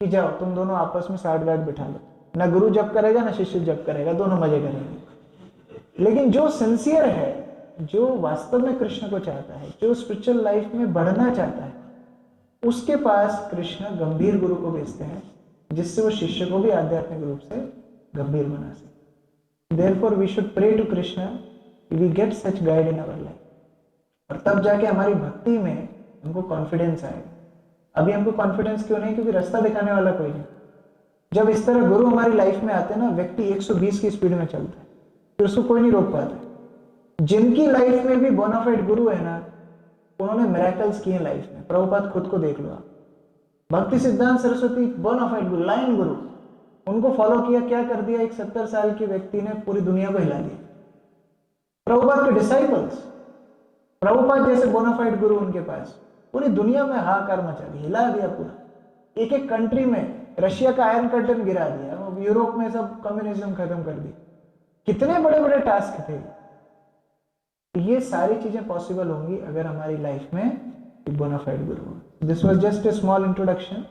कि जाओ तुम दोनों आपस में साठ गांठ बिठा लो, ना गुरु जप करेगा ना शिष्य जप करेगा, दोनों मजे करेंगे। लेकिन जो सिंसियर है, जो वास्तव में कृष्ण को चाहता है, जो स्पिरिचुअल लाइफ में बढ़ना चाहता है, उसके पास कृष्ण गंभीर गुरु को भेजते हैं, जिससे वो शिष्य को भी आध्यात्मिक रूप से गंभीर बना सके। Therefore we should pray to Krishna, we get such guide in our life, और तब जाके हमारी भक्ति में हमको कॉन्फिडेंस आएगा। अभी हमको कॉन्फिडेंस क्यों नहीं? क्योंकि रास्ता दिखाने वाला कोई नहीं। जब इस तरह गुरु हमारी लाइफ में आते हैं ना, व्यक्ति 120 की स्पीड में चलता है, फिर उसको कोई नहीं रोक पाता। जिनकी लाइफ में भी बोनाफाइड गुरु है ना, उन्होंने मिरेकल्स किए लाइफ में। प्रभुपाद खुद को देख लो आप, भक्ति सिद्धांत सरस्वती बोनाफाइड गुरु, लाइन गुरु, उनको फॉलो किया, क्या कर दिया? एक 70 साल के व्यक्ति ने पूरी दुनिया को हिला दिया। प्रभुपाद के डिसाइपल्स, प्रभुपाद जैसे बोनाफाइड गुरु उनके पास, पूरी दुनिया में हाहाकार मचा दी, हिला दिया पूरा। एक एक कंट्री में, रशिया का आयरन कर्टन गिरा दिया, यूरोप में सब कम्युनिज्म खत्म कर दी। कितने बड़े बड़े टास्क थे। ये सारी चीजें पॉसिबल होंगी अगर हमारी लाइफ में एक बोनाफाइड गुरु हो। This was just a small introduction.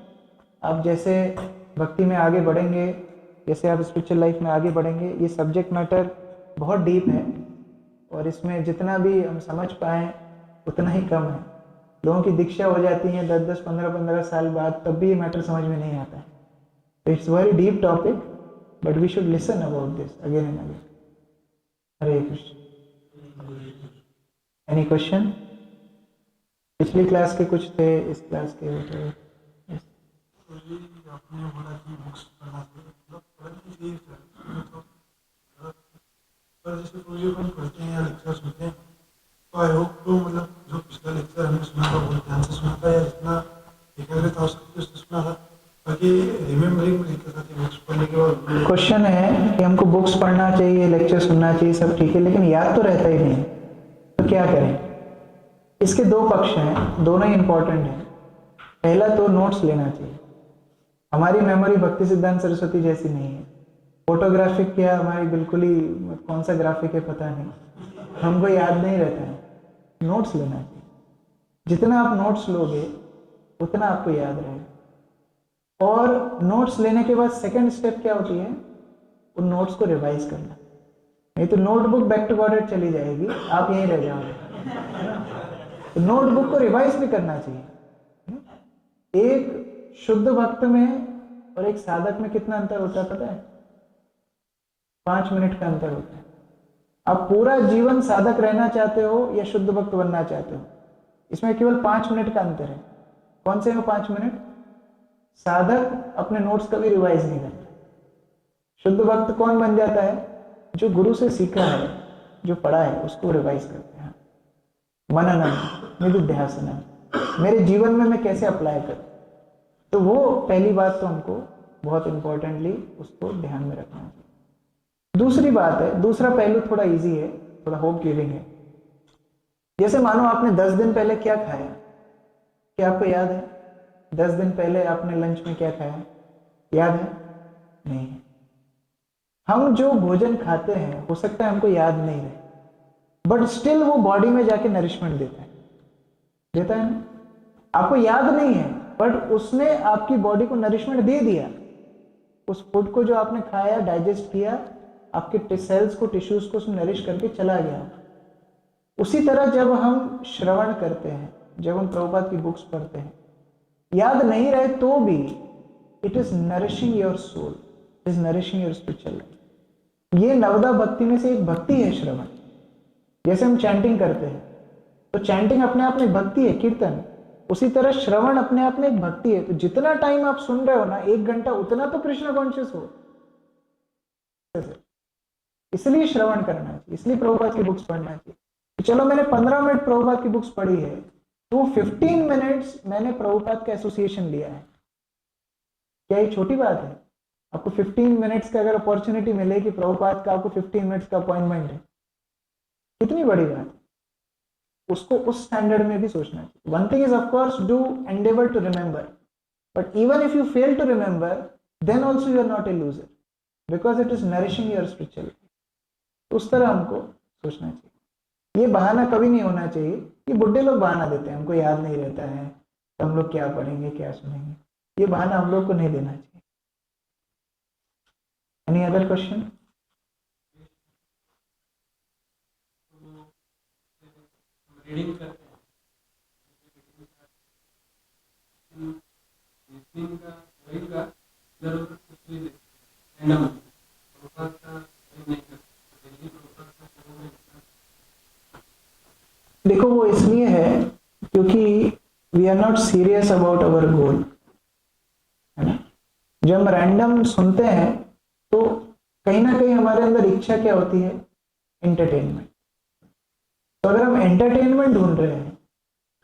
आप जैसे भक्ति में आगे बढ़ेंगे, जैसे आप स्पिरिचुअल लाइफ में आगे बढ़ेंगे, ये सब्जेक्ट मैटर बहुत डीप है और इसमें जितना भी हम समझ पाए उतना ही कम है। लोगों की दीक्षा हो जाती है 10-10, 15-15 साल बाद, तब भी ये मैटर समझ में नहीं आता है। तो it's very deep topic, but we should listen about this again and again. Hare Krishna. Any question? पिछली क्लास के कुछ थे, इस क्लास के होते। आपने बोला कि बुक्स पढ़ना चाहिए, मतलब पढ़नी चाहिए तो पर जैसे कोई हम पढ़ते हैं या लेक्चर सुनते हैं, तो आई होप तो मतलब जो पिछला लेक्चर हमने सुना था बहुत ध्यान से सुना था, या इतना एकाग्रता हो सकती है उससे सुना था, ताकि रिमेम्बरिंग में दिक्कत आती है बुक्स पढ़ने के बाद। क्वेश्चन है कि हमको बुक्स पढ़ना चाहिए, लेक्चर सुनना चाहिए, सब ठीक है, लेकिन याद तो रहता ही नहीं, तो क्या करें? इसके दो पक्ष हैं, दोनों ही इंपॉर्टेंट हैं। पहला तो नोट्स लेना चाहिए। हमारी मेमोरी भक्ति सिद्धांत सरस्वती जैसी नहीं है। फोटोग्राफिक क्या हमारी बिल्कुल ही, कौन सा ग्राफिक है पता नहीं, हमको याद नहीं रहता है। नोट्स लेना चाहिए। जितना आप नोट्स लोगे उतना आपको याद रहेगा। और नोट्स लेने के बाद सेकंड स्टेप क्या होती है? उन नोट्स को रिवाइज करना। नहीं तो नोटबुक बैक टू गॉडेड चली जाएगी, आप यहीं रह जाओगे। तो नोटबुक को रिवाइज भी करना चाहिए। एक शुद्ध भक्त में और एक साधक में कितना अंतर होता है पता है? 5 मिनट का अंतर होता है। आप पूरा जीवन साधक रहना चाहते हो या शुद्ध भक्त बनना चाहते हो, इसमें केवल 5 मिनट का अंतर है। कौन से हैं 5 मिनट? साधक अपने नोट्स कभी रिवाइज नहीं करता, शुद्ध भक्त कौन बन जाता है? जो गुरु से सीखा है, जो पढ़ा है, उसको रिवाइज करते हैं। मननम निधिध्यासनम, मेरे जीवन में मैं कैसे अप्लाई करूं। तो वो पहली बात तो हमको बहुत इंपॉर्टेंटली उसको ध्यान में रखना चाहिए। दूसरी बात है, दूसरा पहलू थोड़ा इजी है, थोड़ा होप गिविंग है। जैसे मानो आपने 10 दिन पहले क्या खाया, क्या आपको याद है? 10 दिन पहले आपने लंच में क्या खाया, याद है? नहीं। हम जो भोजन खाते हैं हो सकता है हमको याद नहीं रहे, बट स्टिल वो बॉडी में जाके नरिशमेंट देता है ना? आपको याद नहीं है, बट उसने आपकी बॉडी को नरिशमेंट दे दिया। उस फूड को जो आपने खाया, डाइजेस्ट किया, आपके सेल्स को, टिश्यूज को उसने नरिश करके चला गया। उसी तरह जब हम श्रवण करते हैं, जब हम प्रभुपाद की बुक्स पढ़ते हैं, याद नहीं रहे तो भी it is nourishing your soul, it is nourishing your spiritual life. ये नवदा भक्ति में से एक भक्ति है श्रवण। जैसे हम चैंटिंग करते हैं, तो चैंटिंग अपने आप में भक्ति है, कीर्तन। उसी तरह श्रवण अपने आप में एक भक्ति है। तो जितना टाइम आप सुन रहे हो ना, 1 घंटा, उतना तो कृष्ण कॉन्शियस हो। इसलिए श्रवण करना चाहिए, इसलिए प्रभुपाद की बुक्स पढ़ना चाहिए। तो चलो मैंने 15 मिनट प्रभुपाद की बुक्स पढ़ी है, तो 15 मिनट्स मैंने प्रभुपाद का एसोसिएशन लिया है। क्या ये छोटी बात है? आपको 15 मिनट्स का अगर अपॉर्चुनिटी मिले कि प्रभुपाद का आपको 15 मिनट्स का अपॉइंटमेंट है, कितनी बड़ी बात है। उसको उस स्टैंडर्ड में भी सोचना चाहिए। One thing is of course do endeavour to remember, but even if you fail to remember, then also you are not a loser, because it is nourishing your spiritual. उस तरह हमको सोचना चाहिए। ये बहाना कभी नहीं होना चाहिए। ये बुढ़े लोग बहाना देते हैं, हमको याद नहीं रहता है तो हम लोग क्या पढ़ेंगे, क्या सुनेंगे। ये बहाना हम लोग को नहीं देना चाहिए। Any other question? रीडिंग करते हैं, लिसनिंग का, रीडिंग का जरूर कुछ भी रैंडम प्रोफास का नहीं करते। देखो वो इसलिए है क्योंकि we are not serious about our goal, है ना। जब हम रैंडम सुनते हैं तो कहीं ना कहीं हमारे अंदर इच्छा क्या होती है? एंटरटेनमेंट। तो अगर हम एंटरटेनमेंट ढूंढ रहे हैं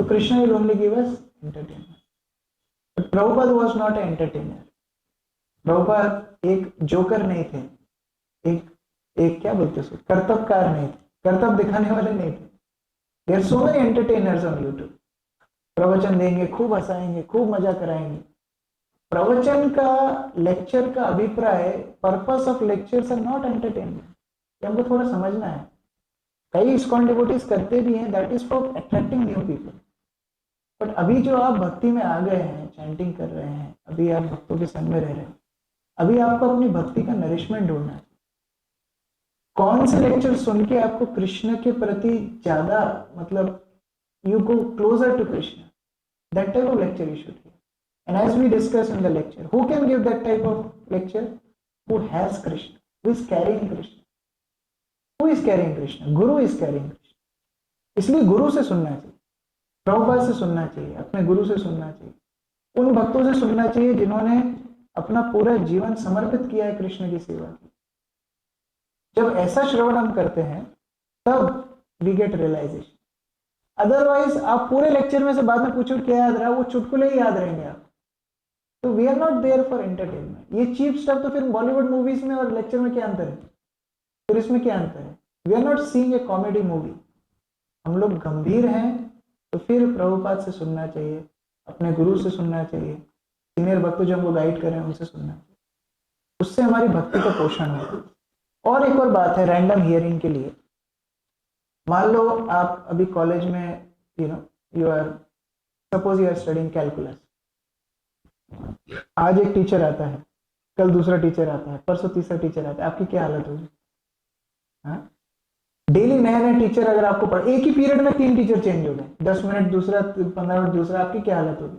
तो Krishna will only give us entertainment. But Prabhupada was not a entertainer. Prabhupada एक जोकर नहीं थे, एक क्या बोलते हैं, कर्तव्यकार नहीं थे, कर्तव्य दिखाने वाले नहीं थे। There are so many entertainers on YouTube. प्रवचन देंगे, खूब हंसाएंगे, खूब मजा कराएंगे। प्रवचन का, लेक्चर का अभिप्राय, purpose of lectures are not entertainment. हमको थोड़ा समझना है। कई इस्कॉन डिवोटीज करते भी हैं, that is for attracting new people. But अभी जो आप भक्ति में आ गए हैं, चैंटिंग कर रहे हैं, अभी आप भक्तों के संग में रह रहे हैं, अभी आपको अपनी भक्ति का नरिशमेंट ढूंढना है। कौन से लेक्चर सुन के आपको कृष्ण के प्रति ज्यादा, मतलब you go closer to Krishna, that type of lecture you should give. And as we discuss in the lecture, who can give that type of lecture? Who has Krishna, who is carrying Krishna. Who is carrying Krishna? Guru is carrying Krishna. इसलिए गुरु से सुनना चाहिए, प्रभुपाद से सुनना चाहिए, अपने गुरु से सुनना चाहिए, उन भक्तों से सुनना चाहिए जिन्होंने अपना पूरा जीवन समर्पित किया है कृष्ण की सेवा की। जब ऐसा श्रवण हम करते हैं तब वी गेट रियलाइजेशन। अदरवाइज आप पूरे लेक्चर में से बाद में पूछो क्या याद रहा, वो चुटकुले ही याद रहेंगे आप। तो we are not there for entertainment. ये चीप स्टफ तो फिर बॉलीवुड मूवीज में और लेक्चर में क्या अंतर है? फिर इसमें क्या अंतर है? We are not seeing a comedy movie. हम लोग गंभीर हैं तो फिर प्रभुपाद से सुनना चाहिए, अपने गुरु से सुनना चाहिए, सीनियर भक्त जो हमको गाइड कर रहे हैं उनसे सुनना चाहिए। उससे हमारी भक्ति का पोषण होगा। और एक और बात है रैंडम हियरिंग के लिए। मान लो आप अभी कॉलेज में, you are, suppose you are studying calculus. आज एक टीचर आता है, कल दूसरा टीचर आता है, परसों तीसरा टीचर आता है, आपकी क्या हालत होगी? हाँ, डेली नए नए टीचर अगर आपको पढ़, एक ही पीरियड में 3 टीचर चेंज हो गए, 10 मिनट दूसरा, 15 मिनट दूसरा, आपकी क्या हालत होगी?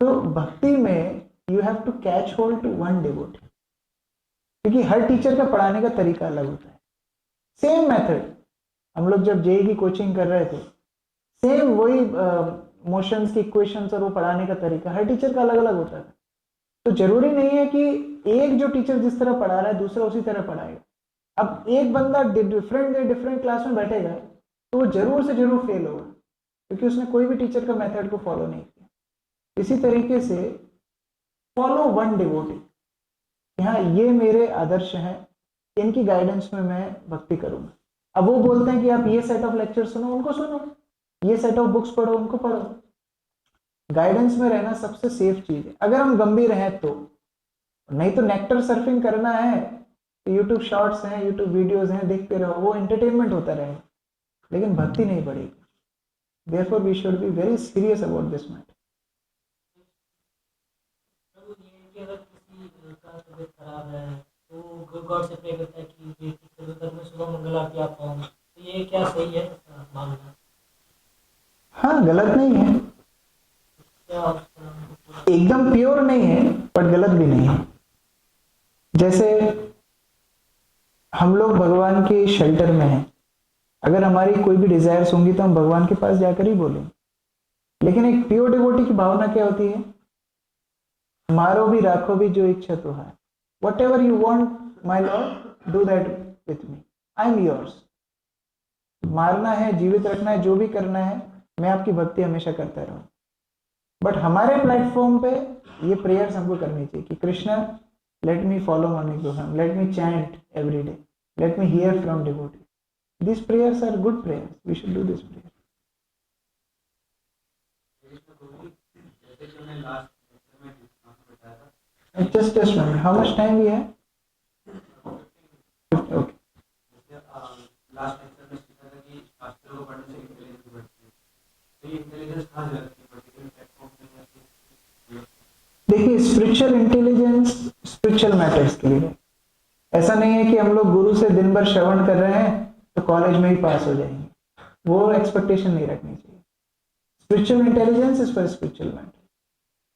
तो भक्ति में you have to catch hold to one devotee, क्योंकि हर टीचर का पढ़ाने का तरीका अलग होता है। सेम मेथड हम लोग जब जेईई की कोचिंग कर रहे थे, सेम वही मोशंस की इक्वेशंस और वो पढ़ाने का तरीका हर टीचर का अलग अलग होता था। तो जरूरी नहीं है कि एक जो टीचर जिस तरह पढ़ा रहा है दूसरा उसी तरह पढ़ाएगा। अब एक बंदा डिफरेंट क्लास में बैठेगा तो वो जरूर से जरूर फेल होगा, क्योंकि उसने कोई भी टीचर का मेथड को फॉलो नहीं किया। इसी तरीके से फॉलो वन डिवोटी, यहाँ ये मेरे आदर्श हैं, इनकी गाइडेंस में मैं भक्ति करूंगा। अब वो बोलते हैं कि आप ये सेट ऑफ लेक्चर सुनो, उनको सुनो, ये सेट ऑफ बुक्स पढ़ो, उनको पढ़ो। गाइडेंस में रहना सबसे सेफ चीज है, अगर हम गंभीर हैं तो। नहीं तो नेक्टर सर्फिंग करना है तो यूट्यूब शॉर्ट्स हैं, यूट्यूब वीडियोस हैं, देखते रहो, वो एंटरटेनमेंट होता रहेगा, लेकिन भक्ति नहीं बढ़ेगी। Therefore we should be very serious about this matter. अगर किसी का तबीयत खराब है तो गॉड से प्रे करता है कि मैं सुबह मंगल आरती आ पाऊँ, तो ये क्या सही है मामला? हाँ, गलत नहीं है, एकदम प्योर नहीं है पर गलत भी नहीं है। जैसे हम लोग भगवान के शेल्टर में हैं, अगर हमारी कोई भी डिजायर्स होंगी तो हम भगवान के पास जाकर ही बोलेंगे। लेकिन एक प्योर डिवोटी की भावना क्या होती है? मारो भी राखो भी जो इच्छा तो है, what ever you want my lord do that with me, I am yours. मारना है, जीवित रखना है, जो भी करना है, मैं आपकी भक्ति हमेशा करता रहूं। बट हमारे प्लेटफॉर्म पे ये प्रेयर्स हमको करनी चाहिए कि Krishna let me follow morning programme, let me chant every day, let me hear from devotee. These prayers are good prayers. We should do this prayer. Just a moment. How much time we have? Okay. Last lecture में सीखा था कि शास्त्रों को पढ़ने से intelligence बढ़ती है, तो ये इंटेलिजेंस कहाँ से आती है पर्टिकुलर प्लेटफॉर्म पे? देखिए, स्पिरिचुअल इंटेलिजेंस स्पिरिचुअल मैटर्स के लिए, ऐसा नहीं है कि हम लोग गुरु से दिन भर श्रवण कर रहे हैं तो कॉलेज में ही पास हो जाएंगे, वो एक्सपेक्टेशन नहीं रखनी चाहिए। Spiritual intelligence is for spiritual matter,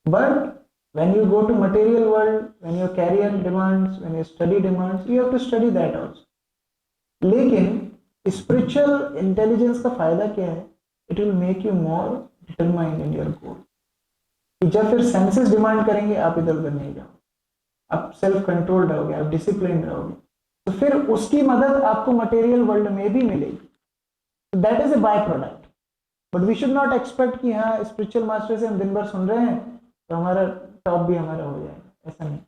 but when you go to material world, when your career demands, when your study demands, you have to study that also. लेकिन स्पिरिचुअल इंटेलिजेंस का फायदा क्या है? It will make you more determined in your goal. कि जब फिर senses demand करेंगे आप इधर उधर नहीं जाओगे, आप सेल्फ कंट्रोल रहोगे, आप डिसिप्लिन रहोगे, तो फिर उसकी मदद आपको मटेरियल वर्ल्ड में भी मिलेगी। That is a by product. But we should not expect कि हाँ स्पिरिचुअल मास्टर से हम दिन भर सुन रहे हैं तो हमारा टॉप भी हमारा हो जाएगा, ऐसा नहीं।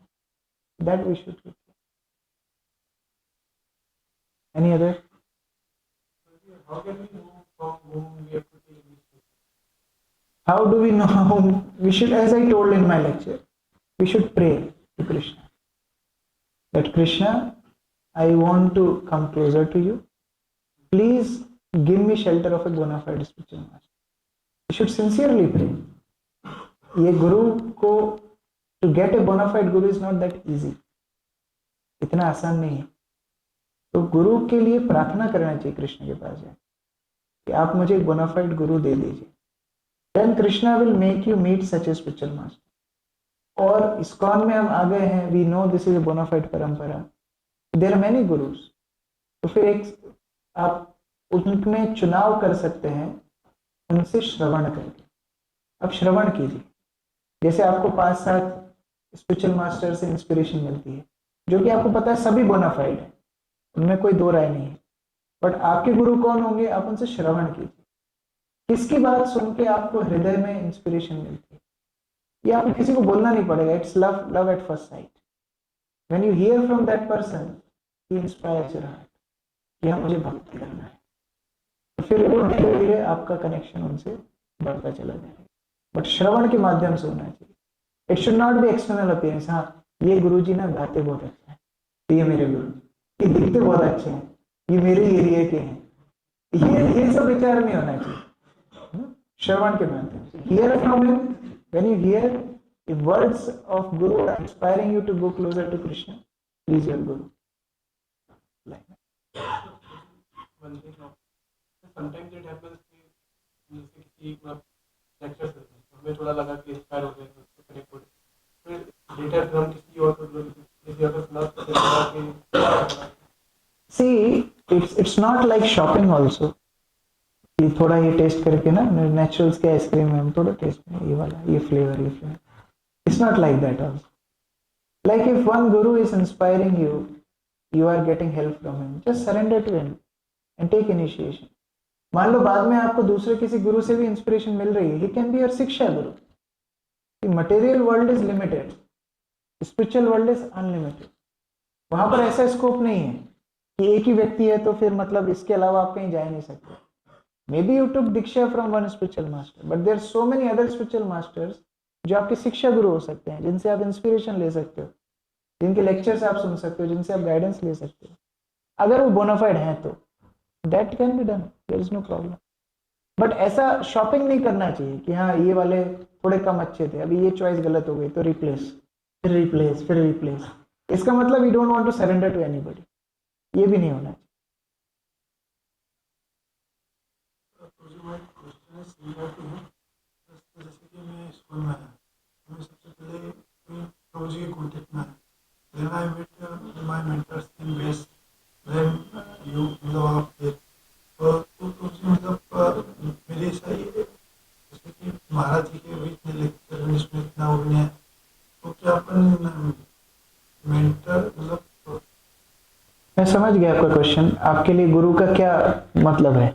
That we should. Any other? How can we move from whom we have to take this? How do we know? We should, as I told in my lecture, we should pray to Krishna. That Krishna, I want to come closer to you. Please give me shelter of a bona fide spiritual master. We should sincerely pray. ये गुरु को to get a bona fide guru is not that easy. इतना आसान नहीं है। तो गुरु के लिए प्रार्थना करना चाहिए कृष्ण के पास जाए कि आप मुझे एक bona fide गुरु दे दीजिए। Then Krishna will make you meet such a spiritual master. और ISKCON में हम आ गए हैं, we know this is a bona fide परंपरा। There are many gurus. तो फिर एक आप उनमें चुनाव कर सकते हैं, उनसे श्रवण करके। अब श्रवण कीजिए, जैसे आपको 5-7 स्पिरिचुअल मास्टर से इंस्पिरेशन मिलती है, जो कि आपको पता है सभी बोनाफाइड है, उनमें कोई दो राय नहीं है। बट आपके गुरु कौन होंगे? आप उनसे श्रवण कीजिए, किसकी बात सुन के आपको हृदय में इंस्पिरेशन मिलती है। ये आपको किसी को बोलना नहीं पड़ेगा, it's love at first sight. When you here from that person, he inspires your heart कि हाँ मुझे भक्ति करना है, तो फिर वो धीरे धीरे आपका कनेक्शन उनसे बढ़ता चला जाएगा। बट श्रवण के माध्यम से होना चाहिए। It should not be external appearance. हाँ ये गुरुजी ना गाते बहुत अच्छा है, तो ये मेरे गुरु, ये दिखते बहुत अच्छे हैं, ये मेरे एरिया के हैं, ये सब विचार नहीं होना चाहिए। श्रवण के माध्यम से hear from him, when you hear the words of guru inspiring you to go closer to Krishna, he is your guru. Sometimes it happens कि जैसे किसी लेक्चर से हमें थोड़ा लगा कि इंस्पायर हो गए, उससे कनेक्ट हो गए, फिर लेटर हम किसी और को किसी और को सुना तो लगा कि See, it's not like shopping also. ये थोड़ा ये टेस्ट करके ना, नेचुरल्स के आइसक्रीम में हम थोड़ा टेस्ट करें, ये वाला, ये flavour, it's not like that also. Like if one guru is inspiring you, you are getting help from him. Just surrender to him and take initiation. मान लो बाद में आपको दूसरे किसी गुरु से भी इंस्पिरेशन मिल रही है, he can be your शिक्षा गुरु. The material world is limited, spiritual world is unlimited. वहां पर ऐसा स्कोप नहीं है कि एक ही व्यक्ति है तो फिर मतलब इसके अलावा आप कहीं जा नहीं सकते. Maybe you took Diksha from one spiritual master, but there are so many other spiritual masters जो आपके शिक्षा गुरु हो सकते हैं, जिनसे आप इंस्पिरेशन ले सकते हो, जिनके लेक्चर्स आप सुन सकते हो, जिनसे आप गाइडेंस ले सकते हो. अगर वो बोनाफाइड हैं तो that can be done, there is no problem. But ऐसा शॉपिंग नहीं करना चाहिए कि हाँ ये वाले थोड़े कम अच्छे थे, अभी ये चॉइस गलत हो गई तो रिप्लेस, फिर रिप्लेस, फिर रिप्लेस. इसका मतलब you don't want to surrender to anybody. ये भी नहीं होना चाहिए. जैसे कि मैं स्कूल में आया, मैं सबसे पहले प्रभु जी के कॉन्टेक्ट में आया. Then I met my mentors in West. Then you मतलब आप थे तो मतलब मेरे सही जैसे कि महाराज जी के भी इतने लेक्चर इसमें इतना वो नहीं है, तो क्या अपन मेंटर मतलब. मैं समझ गया आपका क्वेश्चन. आपके लिए गुरु का क्या मतलब है?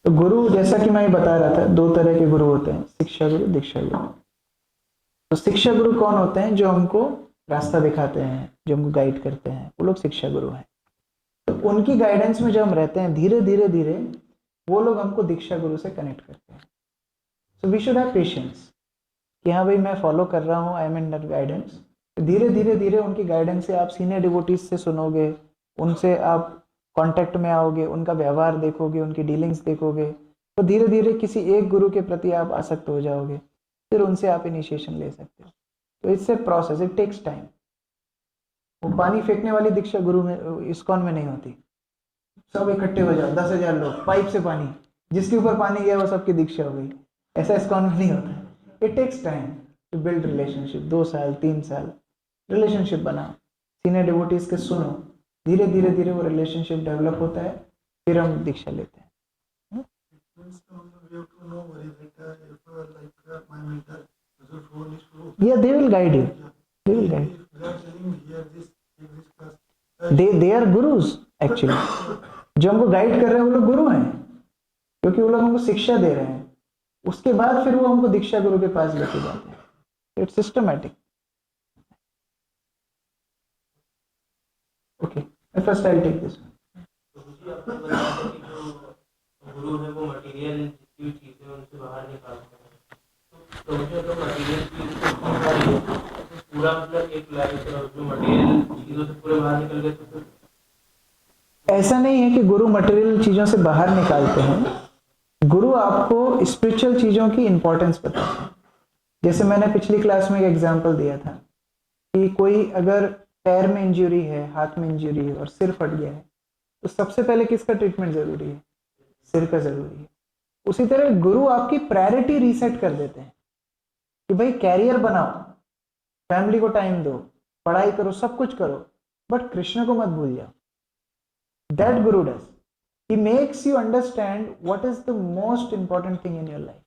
तो गुरु, जैसा कि मैं बता रहा था, दो तरह के गुरु होते हैं, शिक्षा गुरु, दीक्षा गुरु. तो शिक्षा गुरु कौन होते हैं? जो हमको रास्ता दिखाते हैं, जो हमको गाइड करते हैं, वो लोग शिक्षा गुरु हैं. तो उनकी गाइडेंस में जब हम रहते हैं, धीरे धीरे धीरे वो लोग हमको दीक्षा गुरु से कनेक्ट करते हैं. So we should have patience कि हाँ भाई मैं फॉलो कर रहा हूँ, आई एम अंडर गाइडेंस. धीरे धीरे धीरे उनकी गाइडेंस से आप सीनियर डिवोटीज से सुनोगे, उनसे आप कांटेक्ट में आओगे, उनका व्यवहार देखोगे, उनकी डीलिंग्स देखोगे, तो धीरे धीरे किसी एक गुरु के प्रति आप आसक्त हो जाओगे. फिर उनसे आप इनिशिएशन ले सकते हो. तो इससे प्रोसेस, इट टेक्स टाइम. वो पानी फेंकने वाली दीक्षा गुरु में, इस्कॉन में नहीं होती. सब इकट्ठे हो जाओ, 10,000 लोग, पाइप से पानी, जिसके ऊपर पानी गया वो सबकी दीक्षा हो गई. ऐसा इस्कॉन में नहीं होता. It takes time to build relationship. 2 साल 3 साल रिलेशनशिप बनाओ, सीनियर डिवोटीज के सुनो, धीरे धीरे धीरे वो रिलेशनशिप डेवलप होता है, फिर हम दीक्षा लेते हैं. Yeah, they will guide you. They will guide. They are gurus actually. जो हमको गाइड कर रहे हैं वो लोग गुरु हैं, क्योंकि वो लोग हमको शिक्षा दे रहे हैं. उसके बाद फिर वो हमको दीक्षा गुरु के पास लेके जाते हैं. It's systematic. Okay, first I'll take this one. गुरु है वो मटेरियल जितनी चीजें उनसे बाहर निकालते हैं. तो मुझे तो मटेरियल चीज पूरा मतलब एक लाइफ जो मटेरियल चीजों से पूरे बाहर निकल गए तो ऐसा नहीं है कि गुरु मटेरियल चीजों से बाहर निकालते हैं. गुरु आपको स्पिरिचुअल चीजों की इंपॉर्टेंस बताते हैं. जैसे मैंने पिछली क्लास में एक एग्जांपल दिया था कि कोई अगर पैर में इंजरी है, हाथ में इंजरी है और सिर फट गया है, तो सबसे पहले किसका ट्रीटमेंट जरूरी है? सिर का जरूरी है. उसी तरह गुरु आपकी प्रायोरिटी रीसेट कर देते हैं कि भाई कैरियर बनाओ, फैमिली को टाइम दो, पढ़ाई करो, सब कुछ करो, बट कृष्ण को मत भूल जाओ. That Guru does. He makes you understand what is the most important thing in your life.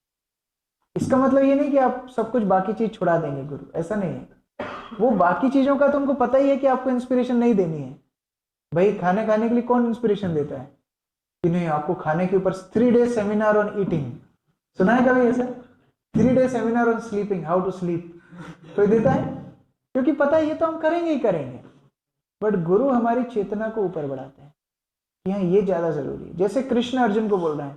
इसका मतलब ये नहीं कि आप सब कुछ बाकी चीज छुड़ा देंगे गुरु, ऐसा नहीं है. वो बाकी चीजों का तुमको पता ही है कि आपको इंस्पिरेशन नहीं देनी है. भाई खाने खाने के लिए कौन इंस्पिरेशन देता है कि नहीं आपको खाने के ऊपर 3 day सेमिनार ऑन ईटिंग, सुना है कभी ऐसा? 3 day seminar on sleeping, how to sleep, कोई देता है? क्योंकि पता है ये तो हम करेंगे ही करेंगे. बट गुरु हमारी चेतना को ऊपर बढ़ाते हैं. यहाँ ये ज्यादा जरूरी है. जैसे कृष्ण अर्जुन को बोल रहे हैं